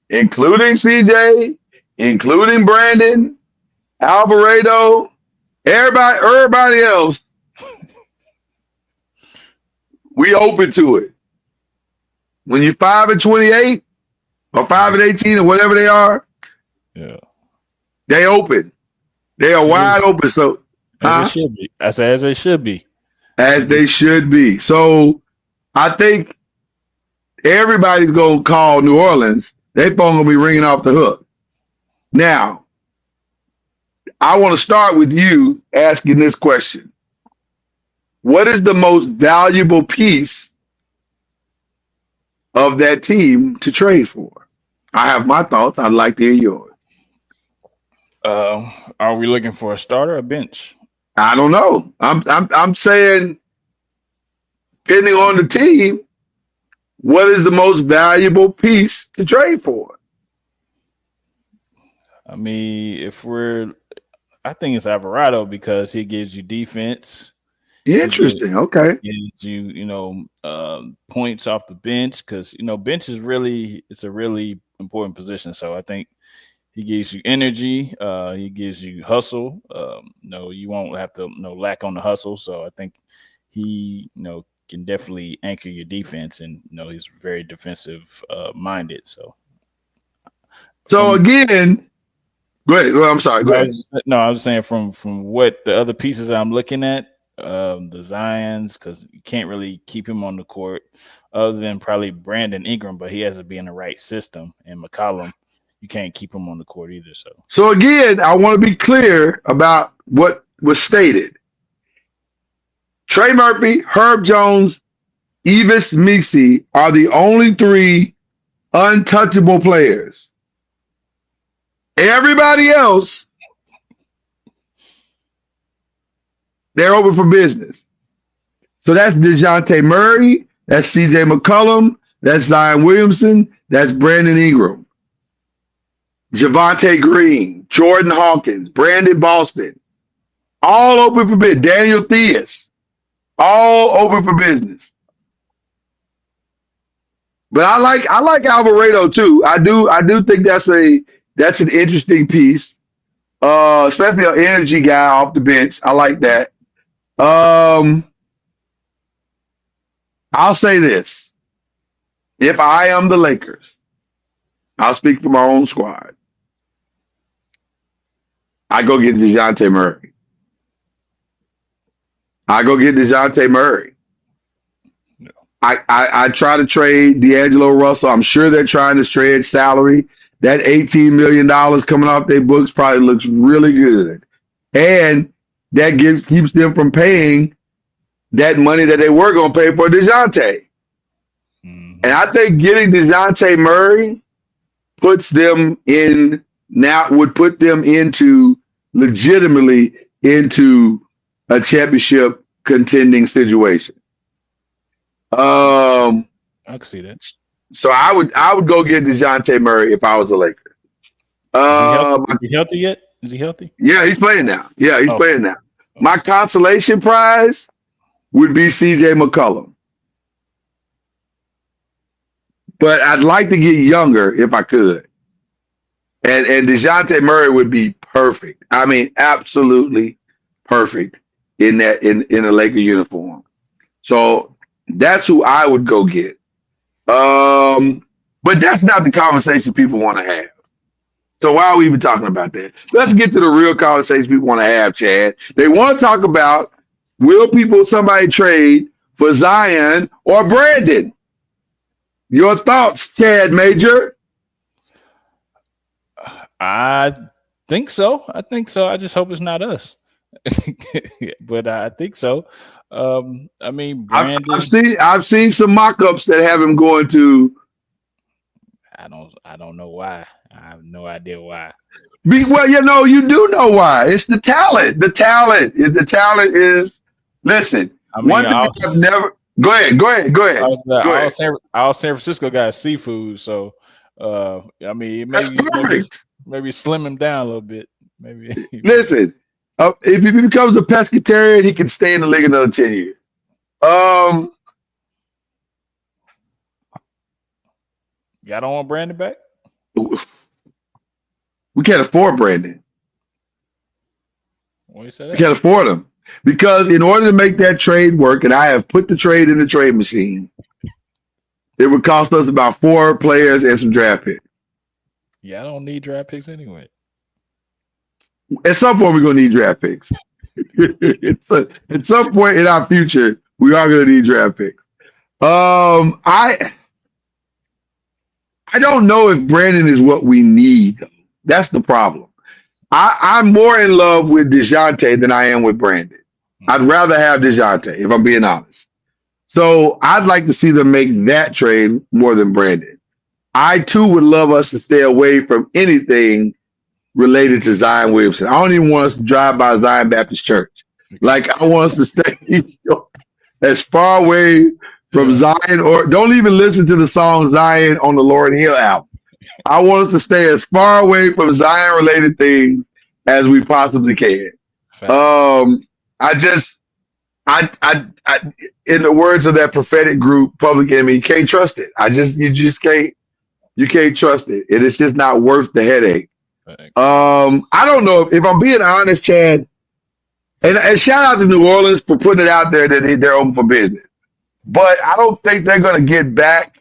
including CJ, including Brandon, Alvarado, everybody else, we open to it. When you're 5-28 or 5-18 or whatever they are, they open. They are wide open. So as it should be. I say as they should be. As they should be. So I think everybody's going to call New Orleans. Their phone going to be ringing off the hook. Now, I want to start with you asking this question. What is the most valuable piece of that team to trade for? I have my thoughts. I'd like to hear yours. Are we looking for a starter or bench? I don't know. I'm saying, depending on the team, what is the most valuable piece to trade for? I mean, I think it's Alvarado because he gives you defense. Interesting. Okay. Gives you, points off the bench because, bench is it's a really important position. So I think he gives you energy. He gives you hustle. You won't have to lack on the hustle. So I think he, can definitely anchor your defense, and he's very defensive minded. So So again, go ahead. Well, I'm sorry. Go ahead. I was saying from what the other pieces I'm looking at, the Zions, because you can't really keep him on the court other than probably Brandon Ingram, but he has to be in the right system. And McCollum, you can't keep him on the court either. So again, I want to be clear about what was stated. Trey Murphy, Herb Jones, Evis Mixie are the only 3 untouchable players. Everybody else, they're open for business. So that's DeJounte Murray, that's CJ McCollum, that's Zion Williamson, that's Brandon Ingram, Javonte Green, Jordan Hawkins, Brandon Boston, all open for business. Daniel Theus, all open for business. But I like Alvarado too. I do think that's an interesting piece. Especially an energy guy off the bench. I like that. I'll say this. If I am the Lakers, I'll speak for my own squad. I go get DeJounte Murray. No. I try to trade D'Angelo Russell. I'm sure they're trying to shred salary. That $18 million coming off their books probably looks really good. And that keeps them from paying that money that they were going to pay for DeJounte. Mm-hmm. And I think getting DeJounte Murray would put them legitimately into a championship contending situation. I can see that. So I would go get DeJounte Murray if I was a Laker. Is he healthy yet? Is he healthy? Yeah, he's playing now. Playing now. My consolation prize would be CJ McCollum. But I'd like to get younger if I could. And DeJounte Murray would be perfect. I mean, absolutely perfect in a Laker uniform. So that's who I would go get. But that's not the conversation people want to have. So why are we even talking about that? Let's get to the real conversation people want to have, Chad. They want to talk about, will somebody trade for Zion or Brandon? Your thoughts, Chad Major? I think so. I just hope it's not us. But I think so. I mean, Brandon, I've seen some mock-ups that have him going to. I don't know why. I have no idea why. Well, you do know why. It's the talent. The talent is. Listen, I mean, one thing I've never. Go ahead. All San Francisco got seafood, so I mean, maybe slim him down a little bit. Maybe. Listen, if he becomes a pescatarian, he can stay in the league another 10 years. Y'all don't want Brandon back? We can't afford Brandon. What you say? We can't afford him. Because in order to make that trade work, and I have put the trade in the trade machine, it would cost us about 4 players and some draft picks. Yeah, I don't need draft picks anyway. At some point, we're going to need draft picks. At some point in our future, we are going to need draft picks. I don't know if Brandon is what we need. That's the problem. I'm more in love with DeJounte than I am with Brandon. I'd rather have DeJounte, if I'm being honest. So I'd like to see them make that trade more than Brandon. I, too, would love us to stay away from anything related to Zion Williamson. I don't even want us to drive by Zion Baptist Church. Like, I want us to stay as far away from Zion, or don't even listen to the song Zion on the Lauryn Hill album. I want us to stay as far away from Zion-related things as we possibly can. In the words of that prophetic group, Public Enemy, you can't trust it. You can't trust it. It's just not worth the headache. I don't know if I'm being honest, Chad, and shout out to New Orleans for putting it out there that they're open for business. But I don't think they're going to get back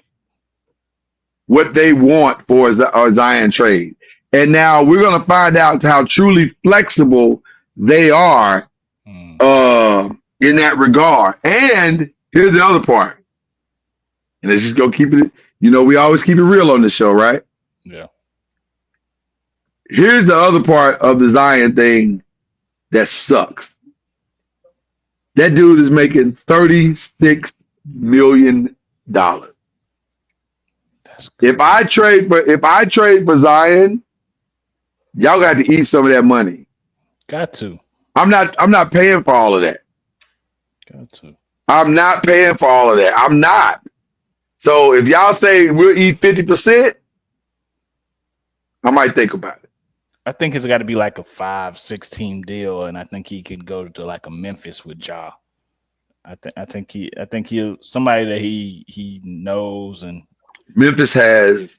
what they want for a Zion trade. And now we're going to find out how truly flexible they are in that regard. And here's the other part. And let's just go keep it, we always keep it real on this show, right? Yeah. Here's the other part of the Zion thing that sucks. That dude is making $36 million. That's crazy. If I trade for Zion, y'all got to eat some of that money. Got to. I'm not paying for all of that. Got to. I'm not paying for all of that. I'm not. So if y'all say we'll eat 50%, I might think about it. I think it's got to be like a 5-6 team deal, and I think he could go to like a Memphis with Ja. I think he'll somebody that he knows, and Memphis has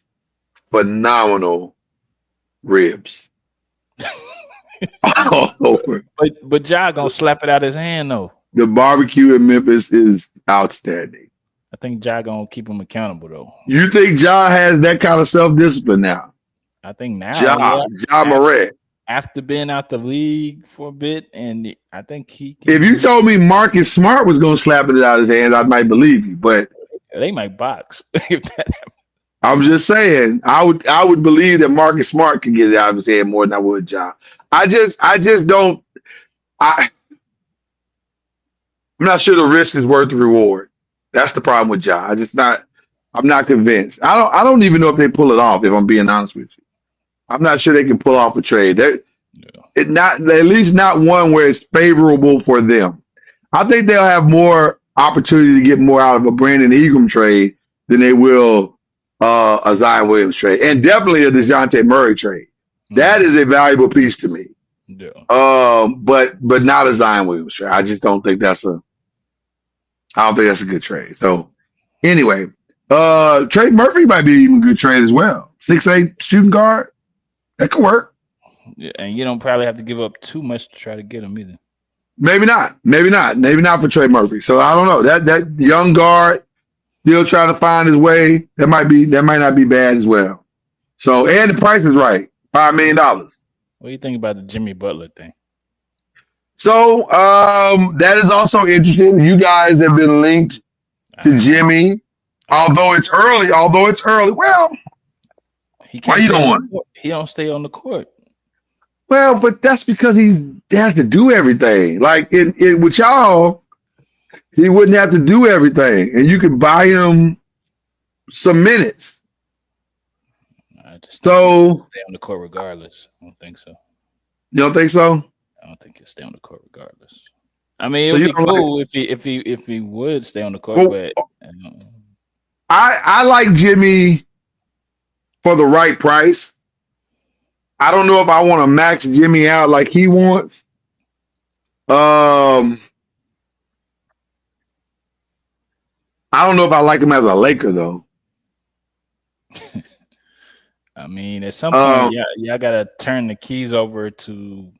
phenomenal ribs. All over. But Ja gonna slap it out his hand though. The barbecue in Memphis is outstanding. I think Ja gonna keep him accountable though. You think Ja has that kind of self-discipline now? I think now Ja Morant. after being out the league for a bit, and I think he. If you told me Marcus Smart was going to slap it out of his hands, I might believe you. But they might box if that happens. I'm just saying, I would believe that Marcus Smart can get it out of his head more than I would Ja. I just don't. I'm not sure the risk is worth the reward. That's the problem with Ja. I'm not convinced. I don't even know if they pull it off. If I'm being honest with you, I'm not sure they can pull off a trade. It not at least not one where it's favorable for them. I think they'll have more opportunity to get more out of a Brandon Ingram trade than they will a Zion Williams trade, and definitely a DeJounte Murray trade. That is a valuable piece to me. Yeah. But not a Zion Williams trade. I just don't think that's a good trade. So anyway, Trey Murphy might be even a good trade as well. 6'8" shooting guard. That could work. Yeah, and you don't probably have to give up too much to try to get him either. Maybe not for Trey Murphy. So I don't know. That young guard still trying to find his way. That might not be bad as well. So, and the price is right. $5 million. What do you think about the Jimmy Butler thing? So that is also interesting. You guys have been linked to Jimmy, although it's early. Well, why you don't want? He don't stay on the court. Well, but that's because he has to do everything. Like with y'all, he wouldn't have to do everything, and you could buy him some minutes. I just So stay on the court regardless. I don't think so. You don't think so? I don't think he'll stay on the court regardless. I mean, it So would you be don't cool if he would stay on the court, Well, but I like Jimmy for the right price. I don't know if I want to max Jimmy out like he wants. I don't know if I like him as a Laker though. I mean, at some point, y'all gotta turn the keys over to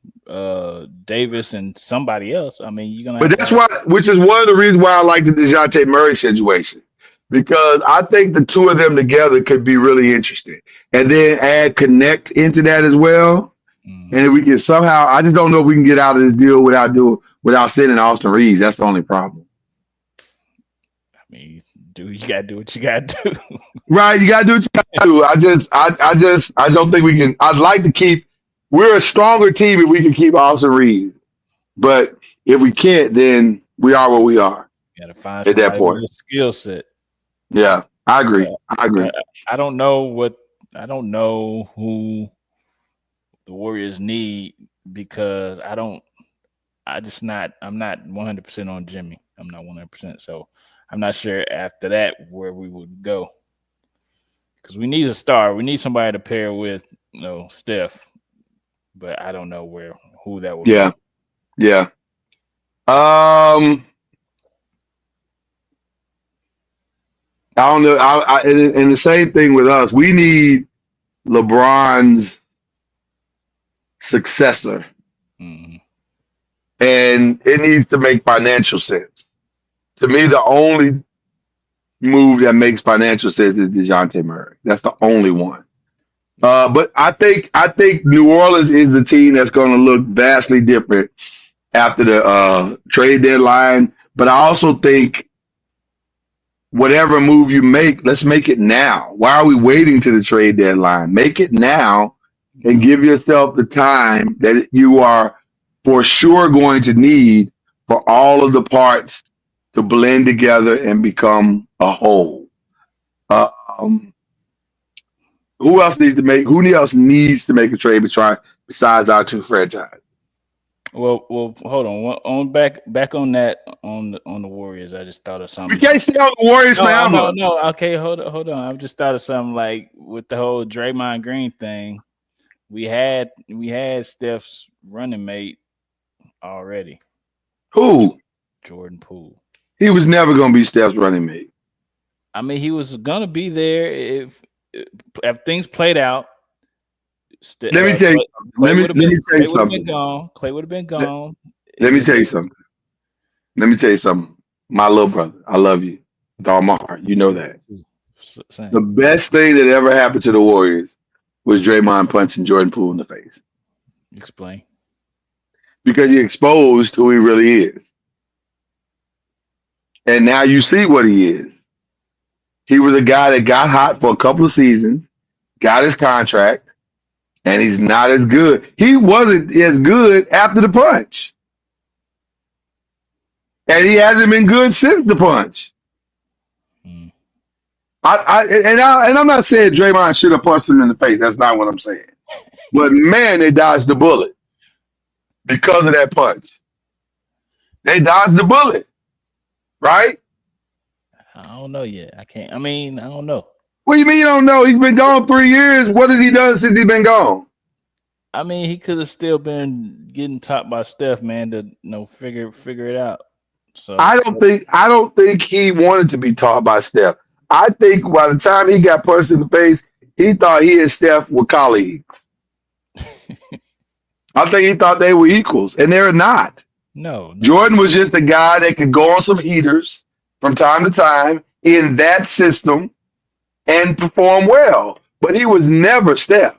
Davis and somebody else. I mean, you're gonna. But that's why, which is one of the reasons why I like the DeJounte Murray situation, because I think the two of them together could be really interesting, and then add Connect into that as well. And if we can somehow, I just don't know if we can get out of this deal without sending Austin Reeves. That's the only problem. I mean, you gotta do what you gotta do. Right, you gotta do what you gotta do. I don't think we can. I'd like to keep. We're a stronger team if we can keep Austin Reeves, but if we can't, then we are what we are. You gotta find at that somebody point. with a skill set. Yeah, I agree. I agree. I don't know who the Warriors need, because I'm not 100% on Jimmy. I'm not 100%. So I'm not sure after that where we would go, because we need a star. We need somebody to pair with, Steph, but I don't know who that would be. Yeah. I don't know. And the same thing with us. We need LeBron's successor, Mhm. and it needs to make financial sense. To me, the only move that makes financial sense is DeJounte Murray. That's the only one. But I think New Orleans is the team that's going to look vastly different after the trade deadline. But I also think whatever move you make, let's make it now. Why are we waiting to the trade deadline? Make it now and give yourself the time that you are for sure going to need for all of the parts to blend together and become a whole. Who else needs to make a trade besides our two franchises? Well, hold on. Back on that on the Warriors. I just thought of something. We can't stay on the Warriors forever. No. Okay, hold on. I just thought of something like with the whole Draymond Green thing. We had Steph's running mate already. Who? Jordan Poole. He was never going to be Steph's running mate. I mean, he was going to be there if things played out. Let me tell you something. Clay would have been gone. Let me tell you something. My little brother, I love you with all my heart. You know that. Same. The best thing that ever happened to the Warriors was Draymond punching Jordan Poole in the face. Explain. Because he exposed who he really is. And now you see what he is. He was a guy that got hot for a couple of seasons, got his contract, and he's not as good. He wasn't as good after the punch. And he hasn't been good since the punch. Mm. I'm not saying Draymond should have punched him in the face. That's not what I'm saying. But man, they dodged the bullet because of that punch. They dodged the bullet, right? I don't know yet. I don't know. What do you mean you don't know? He's been gone 3 years. What has he done since he's been gone? I mean, he could have still been getting topped by Steph, man, to figure it out. So I don't think he wanted to be taught by Steph. I think by the time he got punched in the face, he thought he and Steph were colleagues. I think he thought they were equals, and they're not. No. Jordan was just a guy that could go on some heaters from time to time in that system and perform well. But he was never Steph.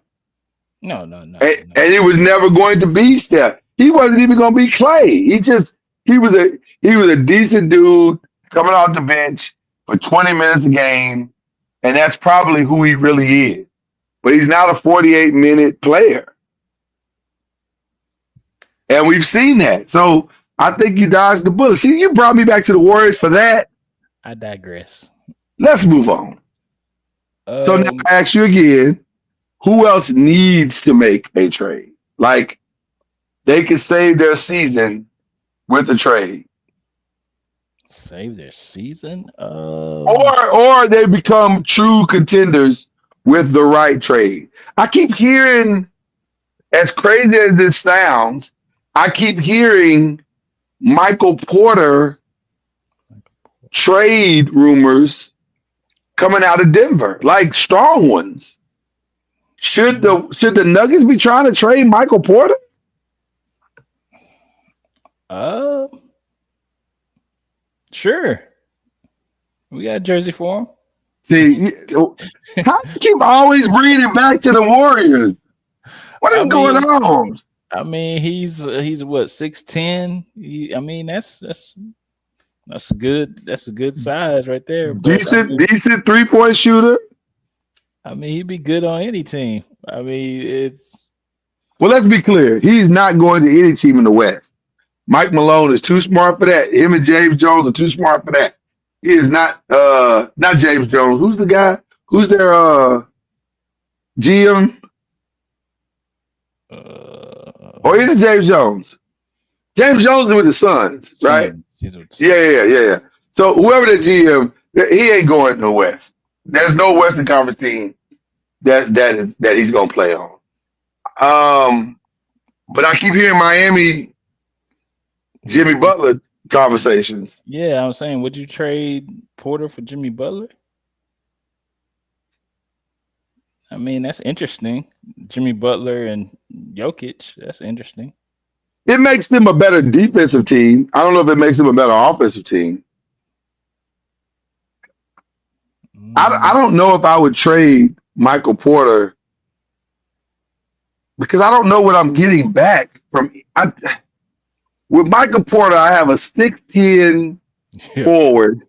No. And he was never going to be Steph. He wasn't even going to be Clay. He was a decent dude coming off the bench for 20 minutes a game, and that's probably who he really is. But he's not a 48-minute player. And we've seen that. So I think you dodged the bullet. See, you brought me back to the Warriors for that. I digress. Let's move on. So now I ask you again, who else needs to make a trade? Like, they could save their season with a trade. Save their season? Or they become true contenders with the right trade. I keep hearing, as crazy as this sounds, I keep hearing Michael Porter trade rumors coming out of Denver, like strong ones. Should the Nuggets be trying to trade Michael Porter? Sure. We got a jersey for him. See, how do you keep always bringing it back to the Warriors? What is going on? I mean, he's what, 6'10"? That's a good size right there. Decent 3-point shooter. I mean, he'd be good on any team. I mean, well, let's be clear. He's not going to any team in the West. Mike Malone is too smart for that. Him and James Jones are too smart for that. He is not James Jones. Who's the guy? Who's their GM? Or is it James Jones? James Jones is with the Suns, right? Yeah. So whoever the GM, he ain't going to the West. There's no Western Conference team that he's gonna play on. But I keep hearing Miami Jimmy Butler conversations. Yeah, I'm saying, would you trade Porter for Jimmy Butler? I mean, that's interesting. Jimmy Butler and Jokic, that's interesting. It makes them a better defensive team. I don't know if it makes them a better offensive team. I don't know if I would trade Michael Porter because I don't know what I'm getting back from. With Michael Porter, I have a 6'10" forward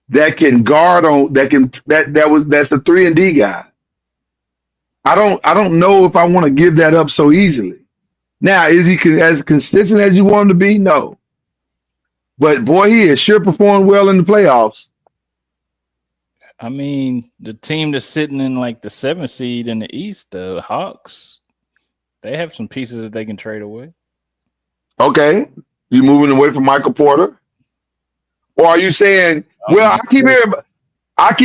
that can guard on that's the 3-and-D guy. I don't know if I want to give that up so easily. Now, is he as consistent as you want him to be? No. But boy, he has sure performed well in the playoffs. I mean, the team that's sitting in like the 7th seed in the East, the Hawks, they have some pieces that they can trade away. Okay. You moving away from Michael Porter? Or are you saying, well, I keep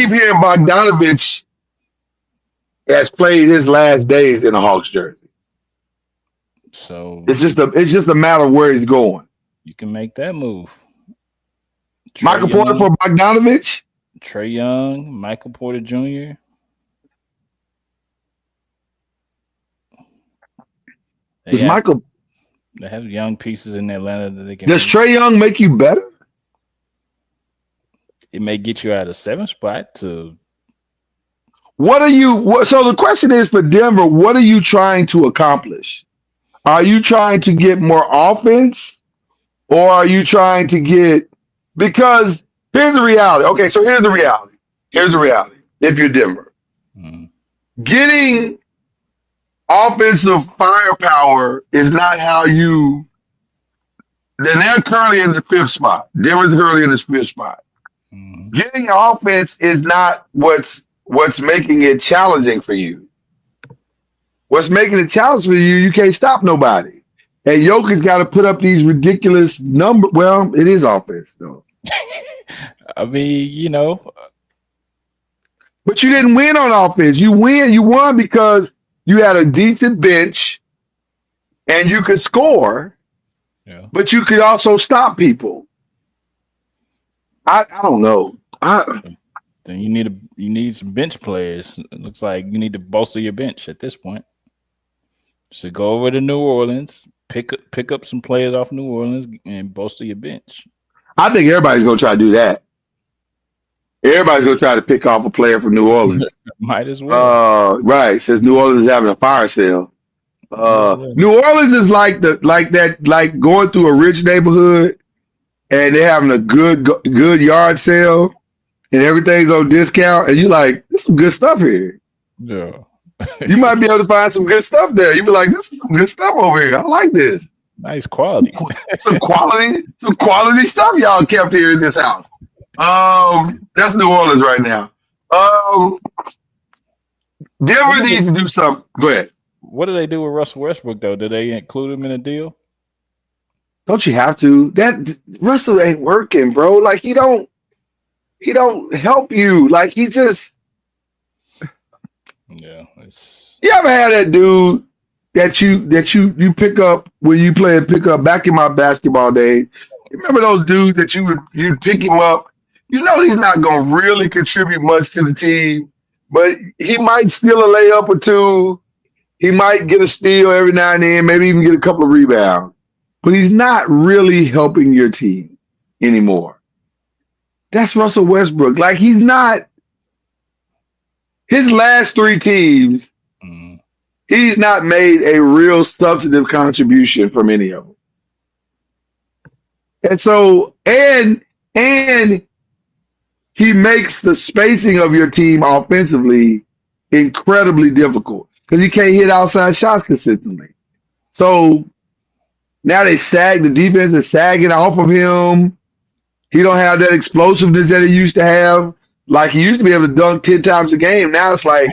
hearing Bogdanovich has played his last days in a Hawks jersey. So it's just a matter of where he's going. You can make that move. Michael Porter for Bogdanovich? Trae Young, Michael Porter Jr. They have young pieces in Atlanta that they can. Does Trae Young make you better? It may get you out of 7th spot to. So the question is for Denver, what are you trying to accomplish? Are you trying to get more offense, or are you trying to get? Because here's the reality. Okay, so here's the reality. If you're Denver, getting offensive firepower is not how you. Then they're currently in the 5th spot. Denver's currently in the 5th spot. Getting offense is not what's making it challenging for you. What's making it challenging for you can't stop nobody. And Jokic's got to put up these ridiculous numbers. Well, it is offense, though. I mean, But you didn't win on offense. You won because you had a decent bench and you could score, but you could also stop people. I don't know. Then you need some bench players. It looks like you need to bolster your bench at this point. So go over to New Orleans, pick up some players off New Orleans, and bolster your bench. I think everybody's gonna try to do that. Everybody's gonna try to pick off a player from New Orleans. Might as well. Right, since New Orleans is having a fire sale. New Orleans is like going through a rich neighborhood, and they're having a good yard sale, and everything's on discount, and you're like, there's some good stuff here. Yeah. You might be able to find some good stuff there. You be like, "This is some good stuff over here. I like this. Nice quality. some quality stuff y'all kept here in this house." That's New Orleans right now. Denver needs to do something. Go ahead. What do they do with Russell Westbrook though? Do they include him in a deal? Don't you have to? That Russell ain't working, bro. Like he don't help you. Like he just. Yeah, you ever had that dude that you pick up when you play pickup back in my basketball days? You remember those dudes that you'd pick him up? You know he's not gonna really contribute much to the team, but he might steal a layup or two. He might get a steal every now and then, maybe even get a couple of rebounds. But he's not really helping your team anymore. That's Russell Westbrook. Like he's not. His last 3 teams, he's not made a real substantive contribution from any of them. And so, and he makes the spacing of your team offensively incredibly difficult because he can't hit outside shots consistently. So now the defense is sagging off of him. He don't have that explosiveness that he used to have. Like he used to be able to dunk 10 times a game. Now it's like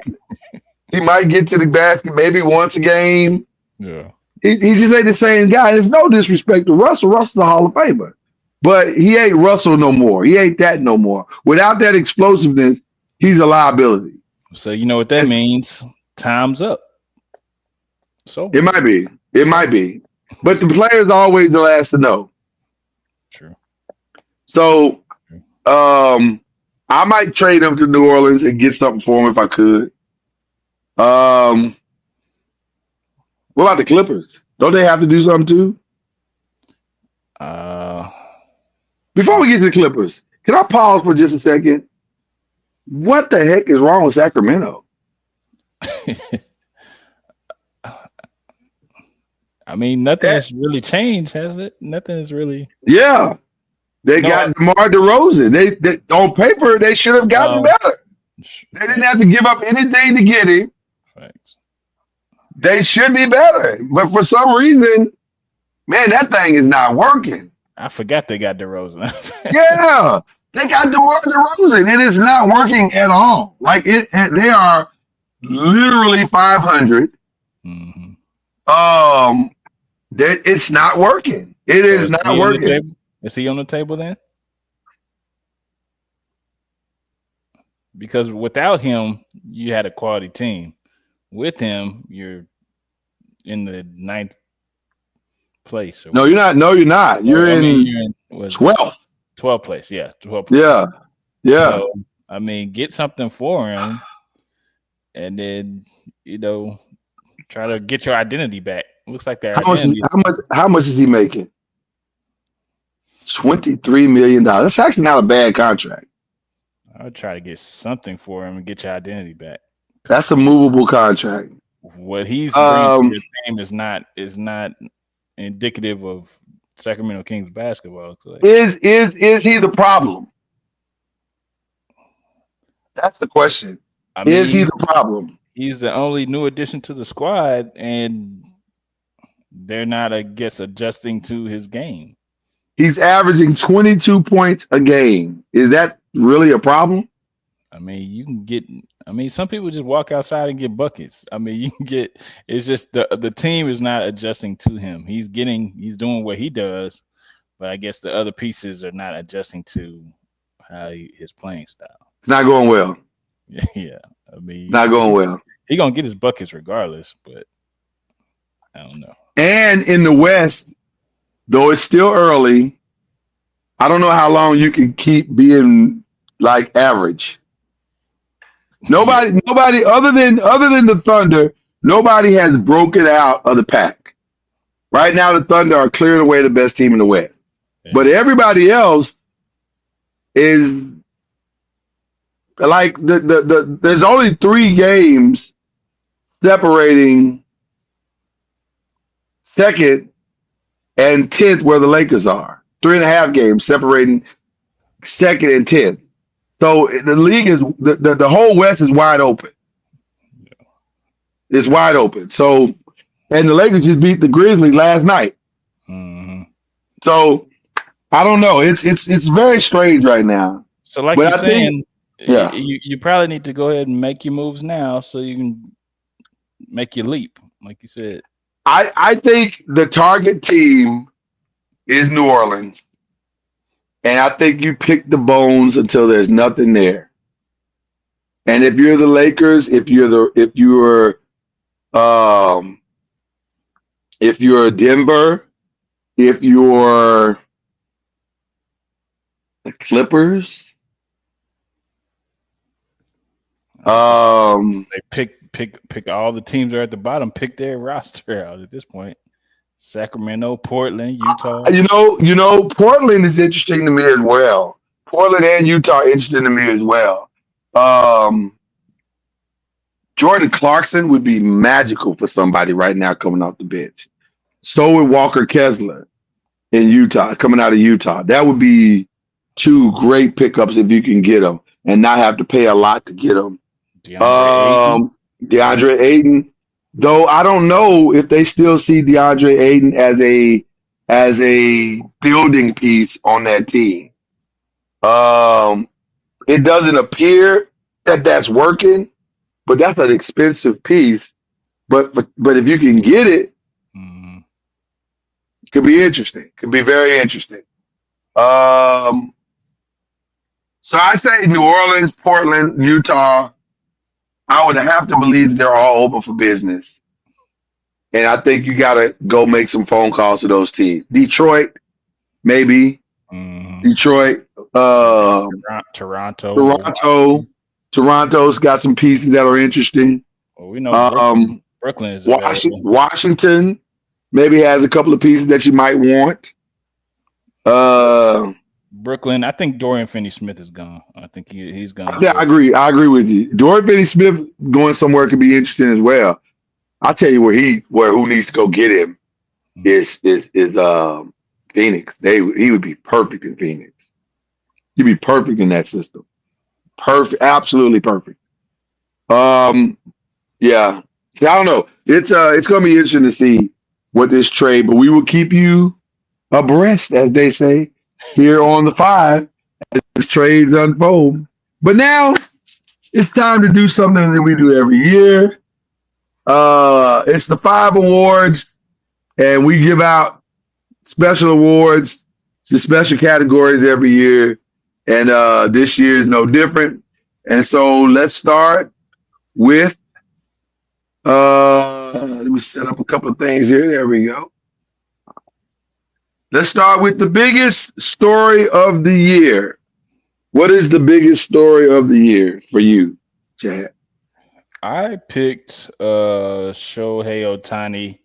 he might get to the basket maybe once a game. Yeah. He just ain't the same guy. There's no disrespect to Russell. Russell's a Hall of Famer. But he ain't Russell no more. He ain't that no more. Without that explosiveness, he's a liability. So you know what that means? Time's up. So it might be. It might be. But the player's always the last to know. True. So I might trade him to New Orleans and get something for him if I could. What about the Clippers? Don't they have to do something too? Before we get to the Clippers, can I pause for just a second? What the heck is wrong with Sacramento? I mean, nothing has really changed, has it? Nothing has really. Yeah, they got DeMar DeRozan. They on paper they should have gotten better. They didn't have to give up anything to get him. Thanks. They should be better, but for some reason, man, that thing is not working. I forgot they got DeRozan. Yeah, they got DeMar DeRozan. It is not working at all. Like they are literally 500. Mm-hmm. It's not working. It is not working. Is he on the table then? Because without him, you had a quality team. With him, you're in the 9th place. No, you're not. No, you're not. You're in 12th. 12th place. Yeah, 12th place. Yeah, yeah. So, I mean, get something for him, and then try to get your identity back. Looks like that. How much is he making? $23 million. That's actually not a bad contract. I would try to get something for him and get your identity back. That's a movable contract. What he's bringing to the team is not indicative of Sacramento Kings basketball. Is he the problem? That's the question. I mean, is he the problem? He's the only new addition to the squad, and they're not, I guess, adjusting to his game. He's averaging 22 points a game. Is that really a problem? I mean, some people just walk outside and get buckets. I mean, it's just the team is not adjusting to him. He's doing what he does, but I guess the other pieces are not adjusting to his playing style. It's not going well. Yeah. I mean, not going well. He's going to get his buckets regardless, but I don't know. And in the West, though it's still early, I don't know how long you can keep being like average. Nobody other than the Thunder, nobody has broken out of the pack. Right now, the Thunder are clearing away the best team in the West. Yeah. But everybody else is like there's only 3 games separating 2nd and 10th where the Lakers are. 3.5 games separating 2nd and 10th. So the league is the whole West is wide open. Yeah. It's wide open. So, and the Lakers just beat the Grizzlies last night. Mm-hmm. So I don't know. It's very strange right now. So like you're saying, you probably need to go ahead and make your moves now so you can make your leap, like you said. I think the target team is New Orleans. And I think you pick the bones until there's nothing there. And if you're the Lakers, if you're Denver, if you're the Clippers, they pick all the teams that are at the bottom, pick their roster out at this point. Sacramento, Portland, Utah. You know, Portland is interesting to me as well. Portland and Utah are interesting to me as well. Jordan Clarkson would be magical for somebody right now coming off the bench. So would Walker Kessler in Utah, coming out of Utah. That would be 2 great pickups if you can get them and not have to pay a lot to get them. DeAndre Ayton. Though I don't know if they still see DeAndre Ayton as a building piece on that team. It doesn't appear that that's working, but that's an expensive piece. But if you can get it, it could be interesting. Could be very interesting. So I say New Orleans, Portland, Utah. I would have to believe that they're all open for business. And I think you got to go make some phone calls to those teams. Detroit, maybe. Detroit. Toronto. Toronto's got some pieces that are interesting. Well, we know Brooklyn is Washington maybe has a couple of pieces that you might want. Brooklyn. I think Dorian Finney-Smith is gone. I think he's gone. Yeah, I agree. I agree with you. Dorian Finney-Smith going somewhere could be interesting as well. I'll tell you who needs to go get him is Phoenix. He would be perfect in Phoenix. He'd be perfect in that system. Perfect, absolutely perfect. Yeah. I don't know. It's gonna be interesting to see what this trade, but we will keep you abreast, as they say, here on the 5 as this trades unfold. But now it's time to do something that we do every year. It's the 5 awards, and we give out special awards to special categories every year. And this year is no different. And so let's start with let me set up a couple of things here. There we go. Let's start with the biggest story of the year. What is the biggest story of the year for you, Chad? I picked Shohei Ohtani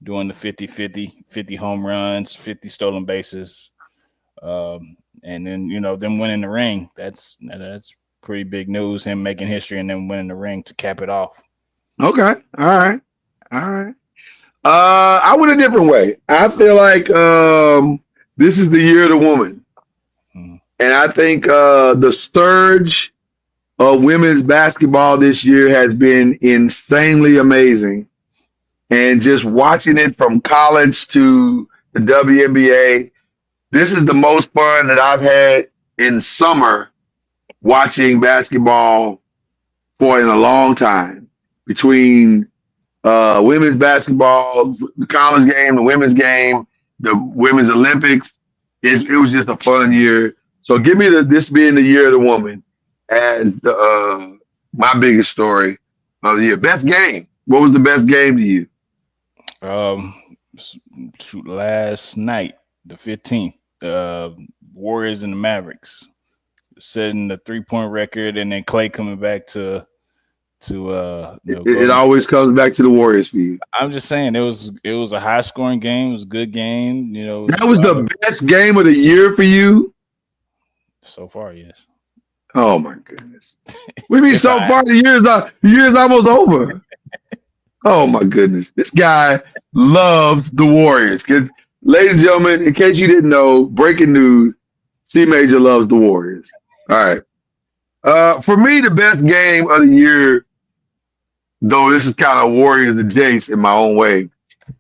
doing the 50-50, 50 home runs, 50 stolen bases. And then, them winning the ring. That's pretty big news, him making history and then winning the ring to cap it off. Okay. All right. I went a different way. I feel like this is the year of the woman. And I think the surge of women's basketball this year has been insanely amazing. And just watching it from college to the WNBA, this is the most fun that I've had in summer watching basketball for in a long time. Between women's basketball, the college game, the women's game, the women's Olympics, it was just a fun year. So give me this being the year of the woman as my biggest story of the year. Best game. What was the best game to you? Last night, the 15th, Warriors and the Mavericks setting the 3-point record, and then Clay coming back to it always comes back to the Warriors for you. I'm just saying it was a high scoring game. It was a good game. That was the best game of the year for you. So far, yes. Oh my goodness. We mean so far the year's almost over. Oh my goodness. This guy loves the Warriors. Ladies and gentlemen, in case you didn't know, breaking news, C Major loves the Warriors. All right. For me, the best game of the year, though this is kind of Warriors adjacent in my own way,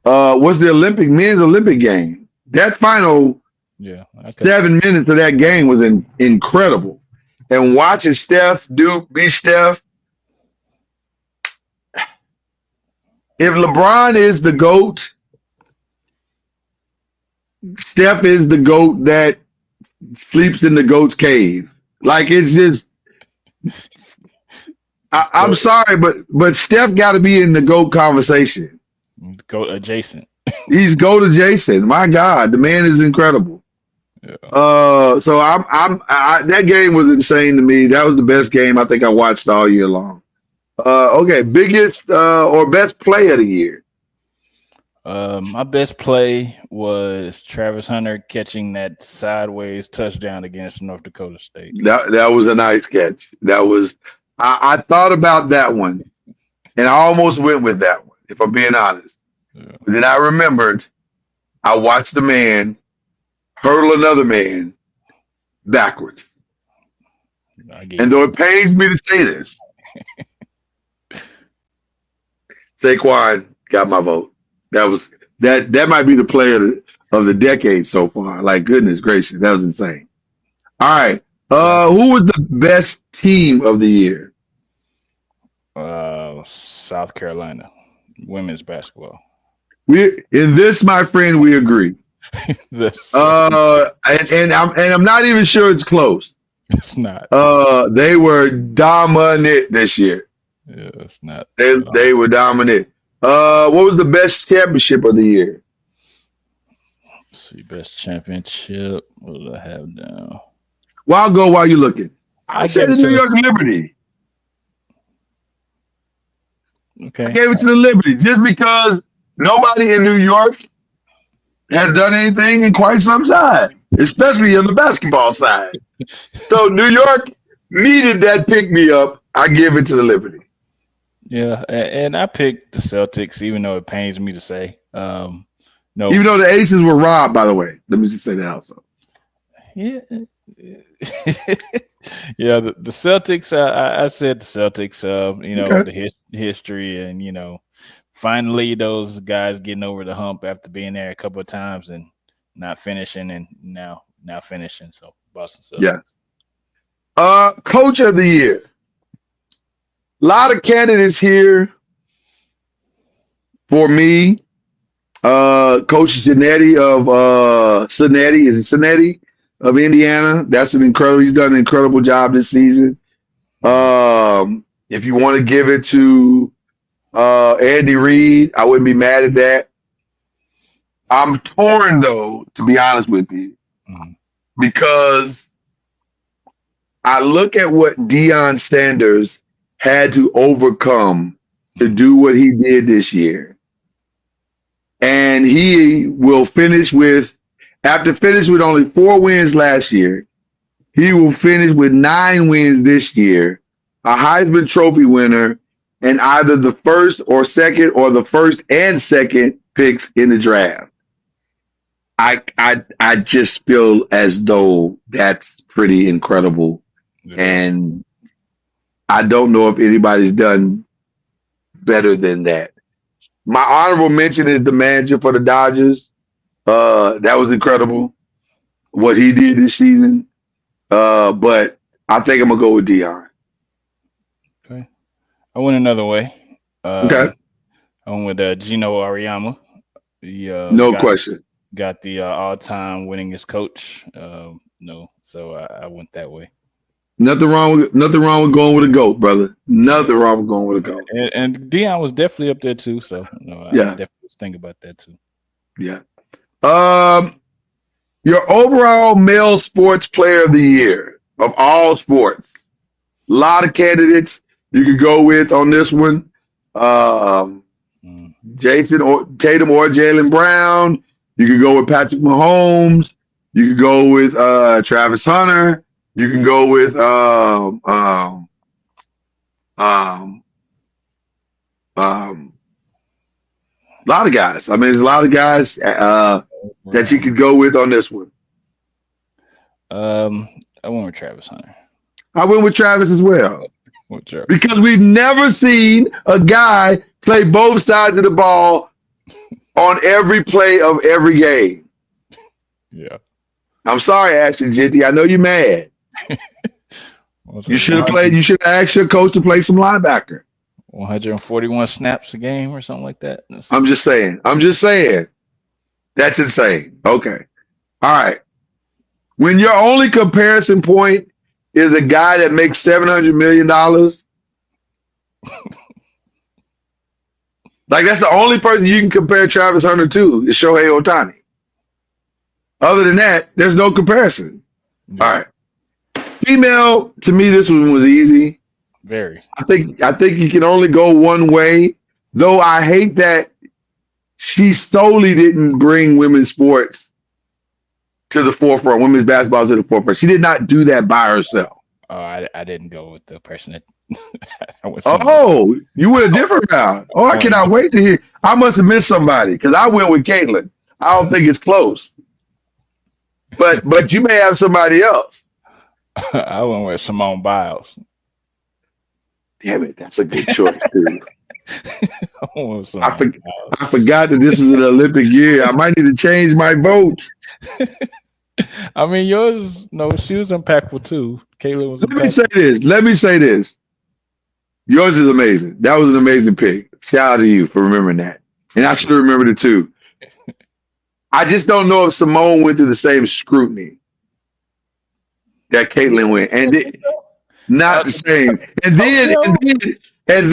was the men's Olympic game. That final 7 minutes of that game was incredible. And watching Steph be Steph. If LeBron is the GOAT, Steph is the GOAT that sleeps in the GOAT's cave. Like, it's just, I'm sorry, but Steph got to be in the GOAT conversation. GOAT adjacent. He's GOAT adjacent. My God, the man is incredible. Yeah. So that game was insane to me. That was the best game I think I watched all year long. Okay, biggest or best play of the year. My best play was Travis Hunter catching that sideways touchdown against North Dakota State. That was a nice catch. I thought about that one, and I almost went with that one, if I'm being honest. Yeah. But then I remembered I watched the man hurdle another man backwards. And though it pains me to say this, Saquon got my vote. That might be the player of the decade so far. Like, goodness gracious, that was insane. All right. Who was the best team of the year? South Carolina women's basketball. In this, my friend, we agree. And I'm not even sure it's close. It's not. They were dominant this year. Yeah, it's not. They were dominant. What was the best championship of the year? Let's see, best championship. What do I have now? Well, I'll go while you're looking. I said the New York Liberty. Okay. I gave it to the Liberty just because nobody in New York has done anything in quite some time. especially on the basketball side. So New York needed that pick me up. I give it to the Liberty. Yeah, and I picked the Celtics, even though it pains me to say. No, Even though the Aces were robbed, by the way. Let me just say that also. yeah, yeah. The Celtics. I said the Celtics. You know, Okay. the history, and you know, finally those guys getting over the hump after being there a couple of times and not finishing, and now finishing. So Boston Celtics. Yeah. Coach of the year. A lot of candidates here for me. Coach Cincinnati of Cincinnati, is it Cincinnati of Indiana? That's he's done an incredible job this season. If you want to give it to Andy Reid, I wouldn't be mad at that. I'm torn though, to be honest with you, because I look at what Deion Sanders had to overcome to do what he did this year. And he will finish with, after finishing with only 4 wins last year, he will finish with 9 wins this year, a Heisman Trophy winner, and either the first or second or the first and second picks in the draft. I just feel as though that's pretty incredible. And I don't know if anybody's done better than that. My honorable mention is the manager for the Dodgers. That was incredible what he did this season. But I think I'm gonna go with Deion. Okay, I went another way. Okay, I went with Gino Auriemma. no question. Got the all-time winningest coach. No, so I went that way. Nothing wrong with going with a GOAT, brother. Nothing wrong with going with a GOAT. And Deion was definitely up there too. So I definitely was thinking about that too. Yeah. Your overall male sports player of the year of all sports. A lot of candidates you could go with on this one. Jason or Tatum or Jaylen Brown. You could go with Patrick Mahomes. You could go with Travis Hunter. You can go with a lot of guys. I mean, there's a lot of guys that you could go with on this one. I went with Travis Hunter. I went with Travis as well. Because we've never seen a guy play both sides of the ball on every play of every game. Yeah. I'm sorry, Ashton Jitty. I know you're mad. You should have played. You should have asked your coach to play some linebacker. 141 snaps a game or something like that. I'm just saying. That's insane. Okay. All right. When your only comparison point is a guy that makes $700 million, like that's the only person you can compare Travis Hunter to is Shohei Ohtani. Other than that, there's no comparison. Yeah. All right. Female, to me, this one was easy. Very. I think you can only go one way, though I hate that she solely didn't bring women's sports to the forefront, women's basketball to the forefront. She did not do that by herself. Oh, I didn't go with the person that you went a different route. Oh, I cannot wait to hear. I must have missed somebody because I went with Caitlin. I don't think it's close. But you may have somebody else. I went with Simone Biles. Damn it, that's a good choice, too. I forgot that this was an Olympic year. I might need to change my vote. I mean, yours, she was impactful too. Caitlin was impactful. Let me say this. Yours is amazing. That was an amazing pick. Shout out to you for remembering that. And I should have remembered it too. I just don't know if Simone went through the same scrutiny that Caitlin went. And not the same. And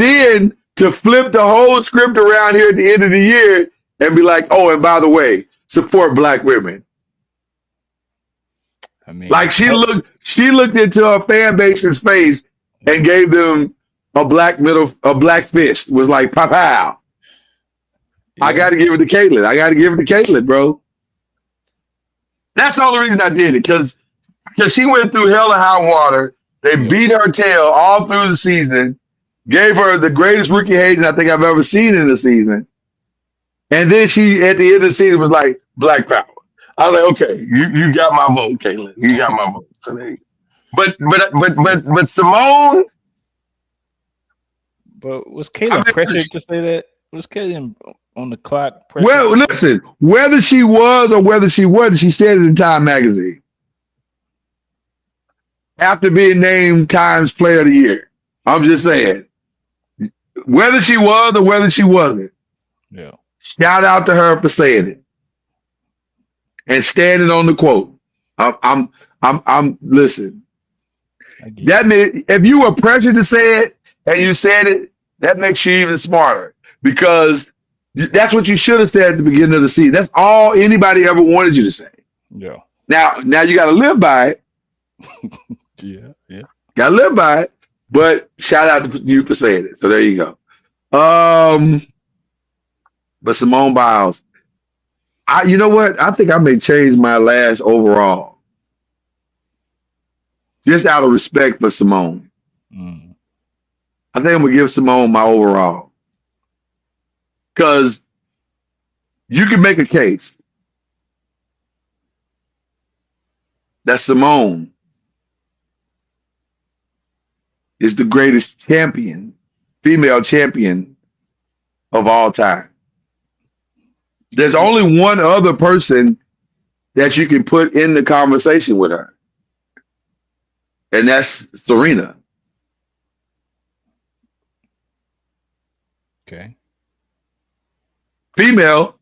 then to flip the whole script around here at the end of the year and be like, oh, and by the way, support Black women. I mean, like she looked into her fan base's face and gave them a black fist. Was like, pow. Yeah. I got to give it to Caitlin. Bro. That's the only reason I did it because she went through hell and high water. They beat her tail all through the season, gave her the greatest rookie hating I think I've ever seen in the season. And then she, at the end of the season, was like, Black Power. I was like, okay, you got my vote, Caitlin. You got my vote. So there you go. But Simone. But was Caitlin pressured to say that? Was Caitlin on the clock? Well, listen, whether she was or whether she wasn't, she said it in Time Magazine. After being named Times Player of the Year. I'm just saying. Whether she was or whether she wasn't. Yeah. Shout out to her for saying it. And standing on the quote. I'm listen. That means if you were pressured to say it and you said it, that makes you even smarter. Because that's what you should have said at the beginning of the season. That's all anybody ever wanted you to say. Yeah. Now you gotta live by it. Yeah. Gotta live by it. But shout out to you for saying it. So there you go. But Simone Biles, you know what? I think I may change my last overall. Just out of respect for Simone. I think I'm gonna give Simone my overall. Because you can make a case that Simone is the greatest champion, female champion of all time. There's only one other person that you can put in the conversation with her. And that's Serena. Okay. Female.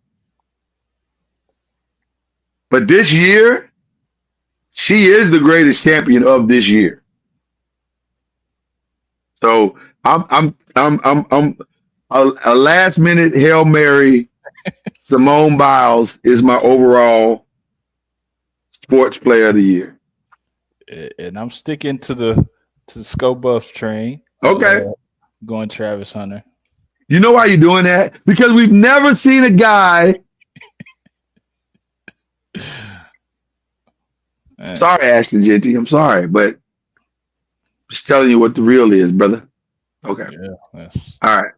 But this year, she is the greatest champion of this year. So I'm a last minute Hail Mary. Simone Biles is my overall sports player of the year. And I'm sticking to the Scope Buffs train. Okay. Going Travis Hunter. You know why you're doing that? Because we've never seen a guy. Sorry, Ashton Genty. I'm sorry, but just telling you what the real is, brother. Okay. Yeah. Yes. All right.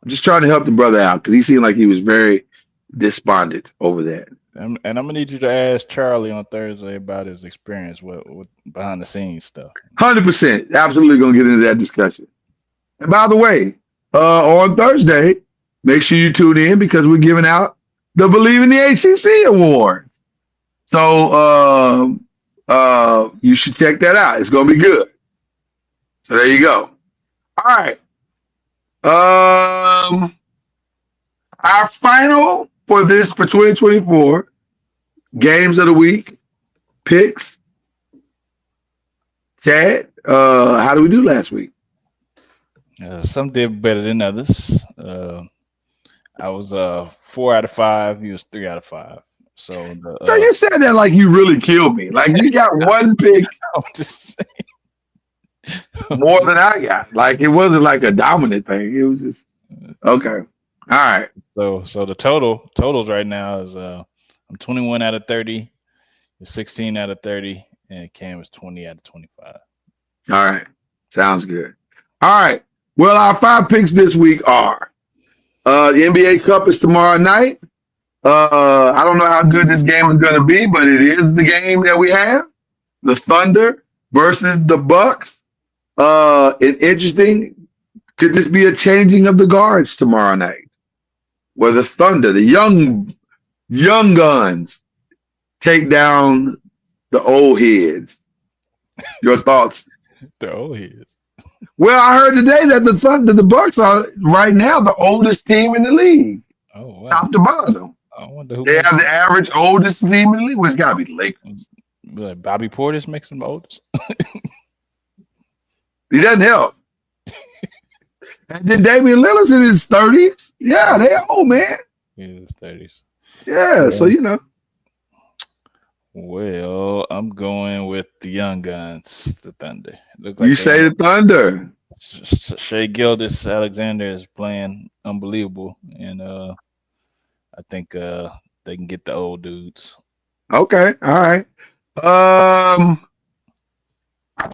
I'm just trying to help the brother out because he seemed like he was very despondent over that. And I'm gonna need you to ask Charlie on Thursday about his experience with behind the scenes stuff. 100%. Absolutely gonna get into that discussion. And by the way, on Thursday, make sure you tune in because we're giving out the Believe in the ACC Awards. So you should check that out. It's gonna be good. So there you go. All right. Our final for 2024 games of the week, picks. Chad, how did we do last week? Some did better than others. I was 4 out of 5. He was 3 out of 5. So you said that like you really killed me. Like you got one pick I'm just saying. more than I got. Like it wasn't like a dominant thing. It was just okay. All right. So the totals right now is I'm 21 out of 30, 16 out of 30, and Cam is 20 out of 25. All right. Sounds good. All right. Well, our 5 picks this week are the NBA Cup is tomorrow night. I don't know how good this game is going to be, but it is the game that we have. The Thunder versus the Bucks. It's interesting. Could this be a changing of the guards tomorrow night? Where the Thunder, the young guns, take down the old heads. Your thoughts? The old heads. Well, I heard today that the Bucks are right now the oldest team in the league. Oh wow! Top to bottom. I wonder who they have the average oldest team in the league. Well, it's got to be the Lakers. Like Bobby Portis makes them the oldest. He doesn't help. And then Damian Lillard's in his 30s. Yeah, they're old, man. In his 30s. Yeah, so you know. Well, I'm going with the young guns, the Thunder. Looks like you say the Thunder. Shai Gilgeous-Alexander is playing unbelievable, and I think they can get the old dudes. Okay, all right. I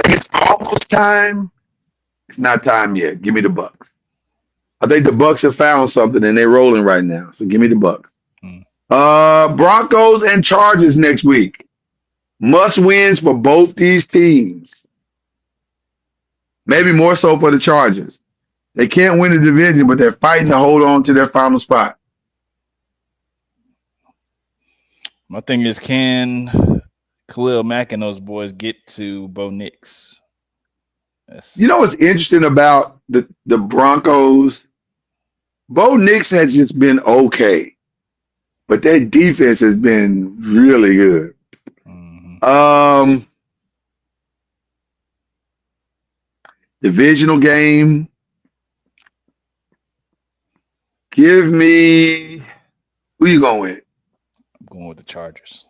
think it's almost time. It's not time yet. Give me the Bucks. I think the Bucks have found something and they're rolling right now. So give me the Bucks. Broncos and Chargers next week. Must wins for both these teams. Maybe more so for the Chargers. They can't win the division, but they're fighting to hold on to their final spot. My thing is, can Khalil Mack and those boys get to Bo Nix? You know what's interesting about the Broncos? Bo Nix has just been okay, but their defense has been really good. Divisional game. Give me, who you going with? I'm going with the Chargers.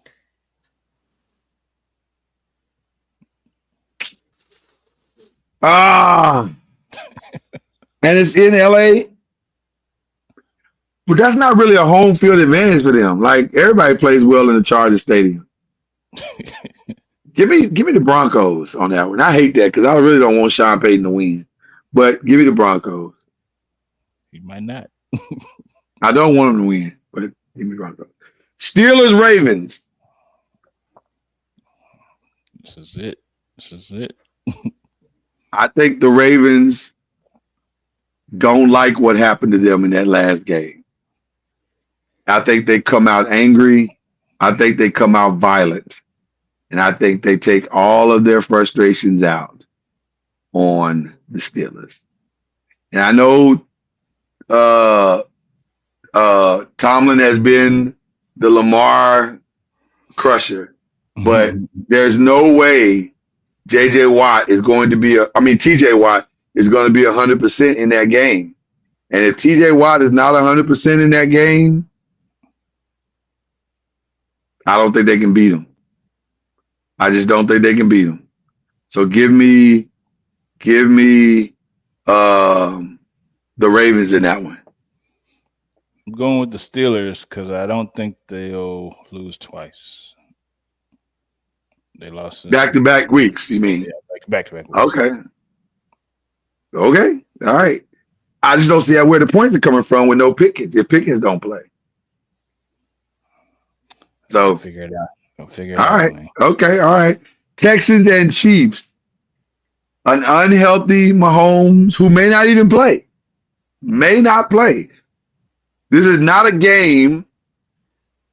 And it's in LA. But that's not really a home field advantage for them. Like, everybody plays well in the Chargers Stadium. Give me the Broncos on that one. I hate that because I really don't want Sean Payton to win. But give me the Broncos. He might not. I don't want him to win, but give me Broncos. Steelers Ravens. This is it. I think the Ravens don't like what happened to them in that last game. I think they come out angry. I think they come out violent. And I think they take all of their frustrations out on the Steelers. And I know Tomlin has been the Lamar crusher, but there's no way TJ Watt is going to be 100% in that game. And if TJ Watt is not 100% in that game, I don't think they can beat him. I just don't think they can beat him. So give me the Ravens in that one. I'm going with the Steelers because I don't think they'll lose twice. They lost back-to-back weeks, you mean? Yeah, back-to-back weeks. Okay. All right. I just don't see where the points are coming from with no Pickens. If Pickens don't play. So figure it out. All right. Man. Okay. All right. Texans and Chiefs. An unhealthy Mahomes who may not even play. May not play. This is not a game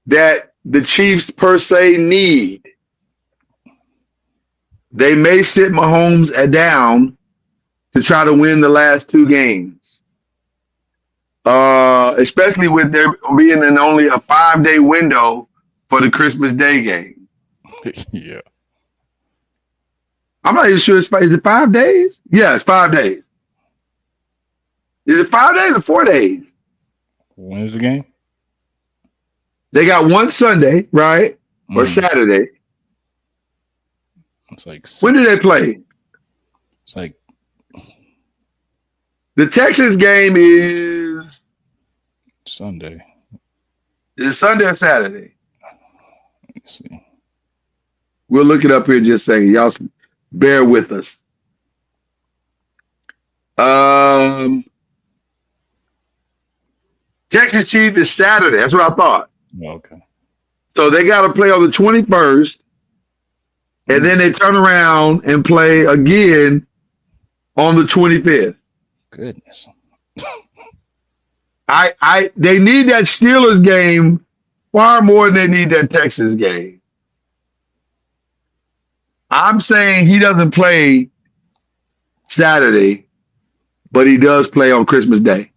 that the Chiefs per se need. They may sit Mahomes down to try to win the last two games. Especially with there being in only a 5-day window for the Christmas Day game. Yeah. I'm not even sure is it 5 days? Yeah, it's 5 days. Is it 5 days or 4 days? When is the game? They got one Sunday, right? Or Saturday. It's like when do they play? It's like the Texans game is Sunday. Is it Sunday or Saturday? Let's see. We'll look it up here in just a second. Y'all bear with us. Texas Chiefs is Saturday. That's what I thought. Okay. So they got to play on the 21st, and then they turn around and play again on the 25th. Goodness. They need that Steelers game far more than they need that Texas game. I'm saying he doesn't play Saturday, but he does play on Christmas Day.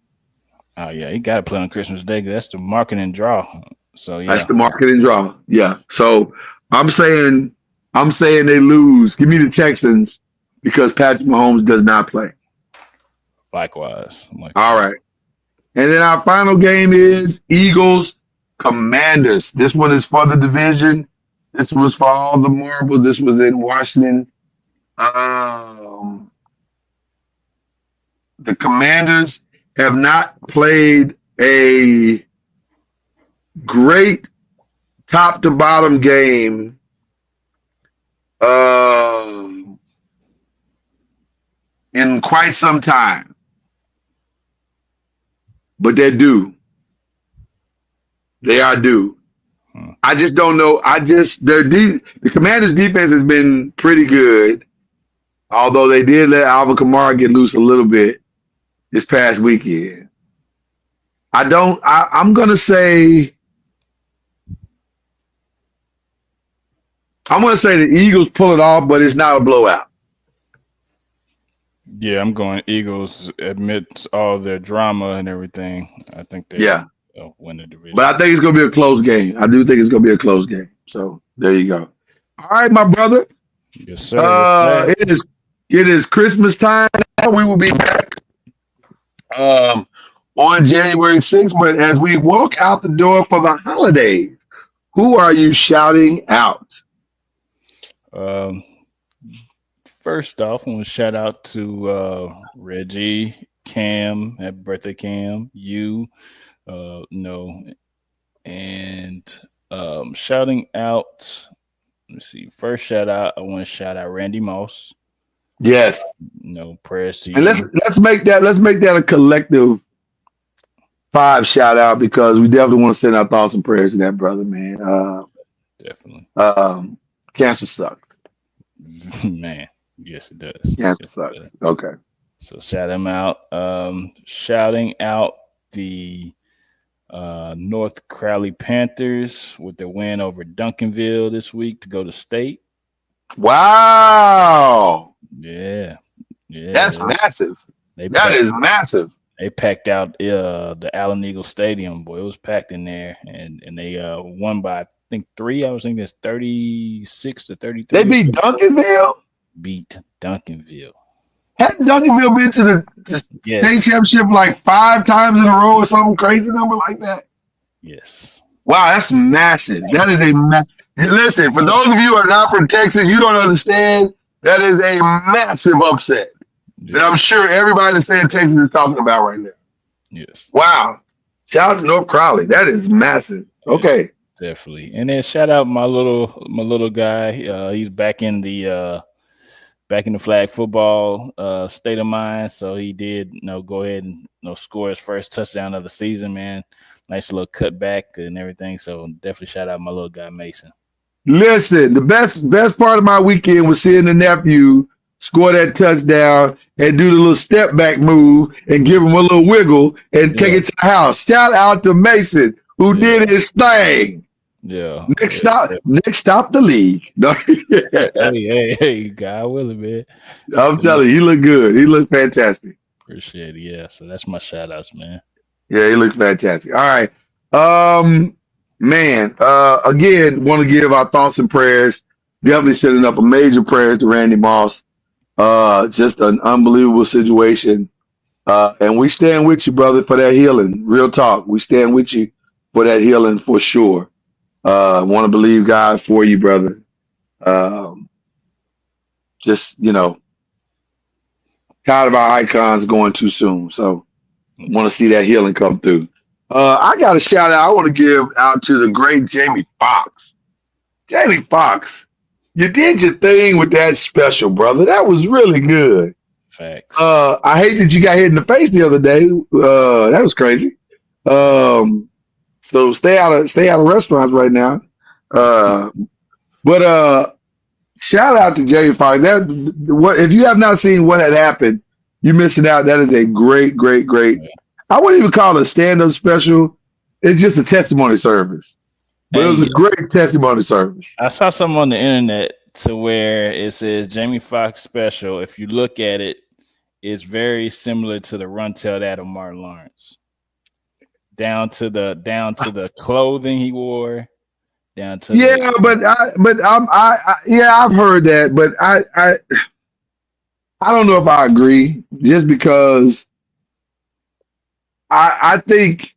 Oh yeah, he got to play on Christmas Day. That's the marketing draw. So yeah, that's the marketing draw. Yeah. So I'm saying they lose. Give me the Texans because Patrick Mahomes does not play. Likewise. All right. And then our final game is Eagles Commanders. This one is for the division. This was for all the marbles. This was in Washington. The Commanders have not played a great top to bottom game in quite some time. But they're due. They are due. I just don't know. The Commanders' defense has been pretty good, although they did let Alvin Kamara get loose a little bit this past weekend. I'm gonna say the Eagles pull it off, but it's not a blowout. Yeah, I'm going Eagles amidst all their drama and everything. I think they win the division. But I think it's going to be a close game. I do think it's going to be a close game. So there you go. All right, my brother. Yes, sir. It is Christmas time. We will be back on January 6th. But as we walk out the door for the holidays, who are you shouting out? First off, I want to shout out to Reggie, Cam, happy birthday, Cam, you, and shouting out. Let's see. First shout out, I want to shout out Randy Moss. Yes. Prayers to you. And let's make that a collective 5 shout out, because we definitely want to send our thoughts and prayers to that brother, man. Definitely. Cancer sucks. Man. Yes, it does. Cancer sucks. Okay. So shout him out. Shouting out the North Crowley Panthers with their win over Duncanville this week to go to state. Wow. Yeah. That's massive. That is massive. They packed out the Allen Eagle Stadium. Boy, it was packed in there, and they won by, I think, 3. I was thinking it's 36-33. They beat Duncanville. Beat Duncanville. Hadn't Duncanville been to the state championship like 5 times in a row or some crazy number like that? Yes. Wow, that's massive. That is a listen, for those of you who are not from Texas, you don't understand. That is a massive upset. Yeah. That I'm sure everybody in the state of Texas is talking about right now. Yes. Wow. Shout out to North Crowley. That is massive. Okay. Yeah, definitely. And then shout out my little guy. He's back in the flag football state of mind. So he did go ahead and score his first touchdown of the season, man. Nice little cutback and everything. So definitely shout out my little guy Mason. Listen, the best part of my weekend was seeing the nephew score that touchdown and do the little step back move and give him a little wiggle and take it to the house. Shout out to Mason, who did his thing. Yeah. Next stop, the league. No. hey, God willing, man. I'm telling you, he looked good. He looked fantastic. Appreciate it. Yeah. So that's my shout outs, man. Yeah, he looked fantastic. All right. Man, again, want to give our thoughts and prayers. Definitely sending up a major prayers to Randy Moss. Just an unbelievable situation. And we stand with you, brother, for that healing. Real talk. We stand with you for that healing for sure. Want to believe God for you, brother. Just, tired of our icons going too soon. So want to see that healing come through. I got a shout out. I want to give out to the great Jamie Foxx. Jamie Foxx, you did your thing with that special, brother. That was really good. Facts. I hate that you got hit in the face the other day. That was crazy. So stay out of restaurants right now. But shout out to Jamie Foxx. If you have not seen what had happened, you're missing out. That is a great. I wouldn't even call it a stand-up special. It's just a testimony service. But it was a great testimony service. I saw something on the internet to where it says Jamie Foxx special. If you look at it, it's very similar to the Run Tell That of Martin Lawrence. Down to the clothing he wore. I've heard that, but I don't know if I agree. Just because I think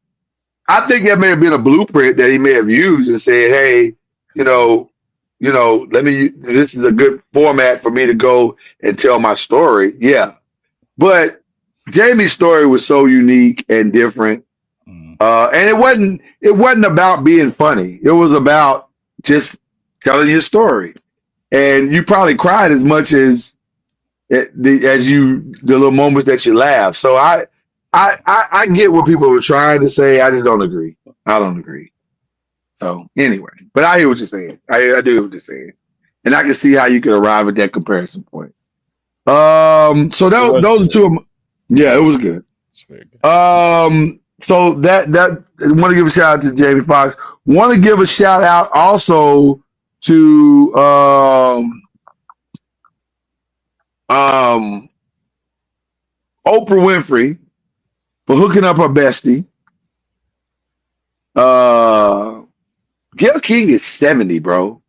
that may have been a blueprint that he may have used and said, hey, this is a good format for me to go and tell my story. Yeah. But Jamie's story was so unique and different And it wasn't about being funny. It was about just telling your story. And you probably cried as much as the little moments that you laugh. So I get what people were trying to say. I just don't agree. I don't agree. So anyway, but I hear what you're saying. I do hear what you're saying, and I can see how you could arrive at that comparison point. So those are two of them. Yeah, it was good. It's very good. So that I want to give a shout out to Jamie Foxx. Want to give a shout out also to Oprah Winfrey for hooking up her bestie. Gayle King is 70, bro.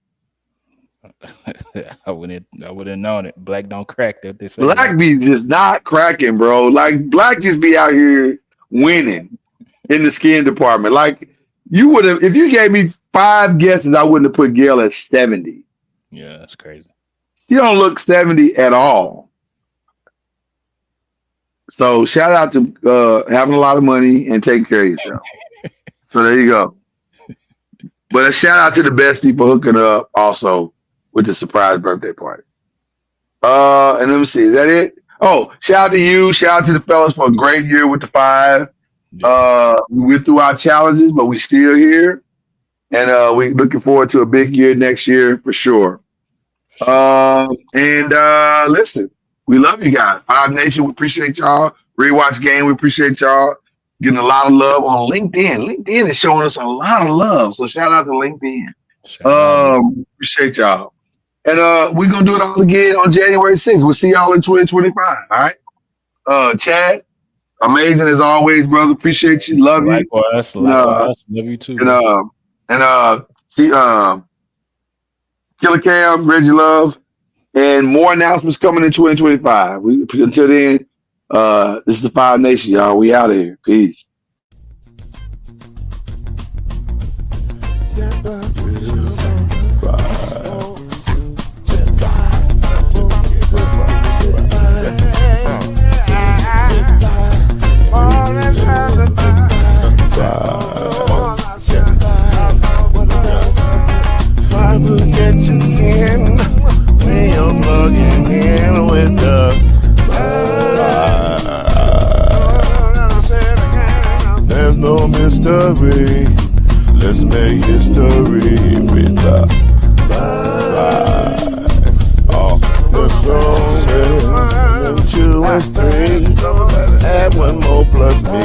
I wouldn't have known it. Black don't crack. They say Black be just not cracking, bro. Like Black just be out here winning in the skin department. Like you would have, if you gave me 5 guesses, I wouldn't have put Gayle at 70. Yeah, that's crazy. She don't look 70 at all. So shout out to having a lot of money and taking care of yourself. So there you go. But a shout out to the bestie for hooking up also with the surprise birthday party. And let me see, is that it? Oh, shout out to you. Shout out to the fellas for a great year with the 5. We're through our challenges, but we still here. And we looking forward to a big year next year for sure. Listen, we love you guys. Five Nation, we appreciate y'all. Rewatch Game, we appreciate y'all. Getting a lot of love on LinkedIn. LinkedIn is showing us a lot of love. So shout out to LinkedIn. Appreciate y'all. And we're going to do it all again on January 6th. We'll see y'all in 2025. All right. Chad, amazing as always, brother. Appreciate you. Love you. Likewise. Love you too. See Killer Cam, Reggie Love, and more announcements coming in 2025. Until then, this is the Five Nation, y'all. We out of here. Peace. Will get you 10 when you're plugging in with the there's no mystery. Let's make history with the 5. The strongest. 2 and 3. Add 1 more plus me.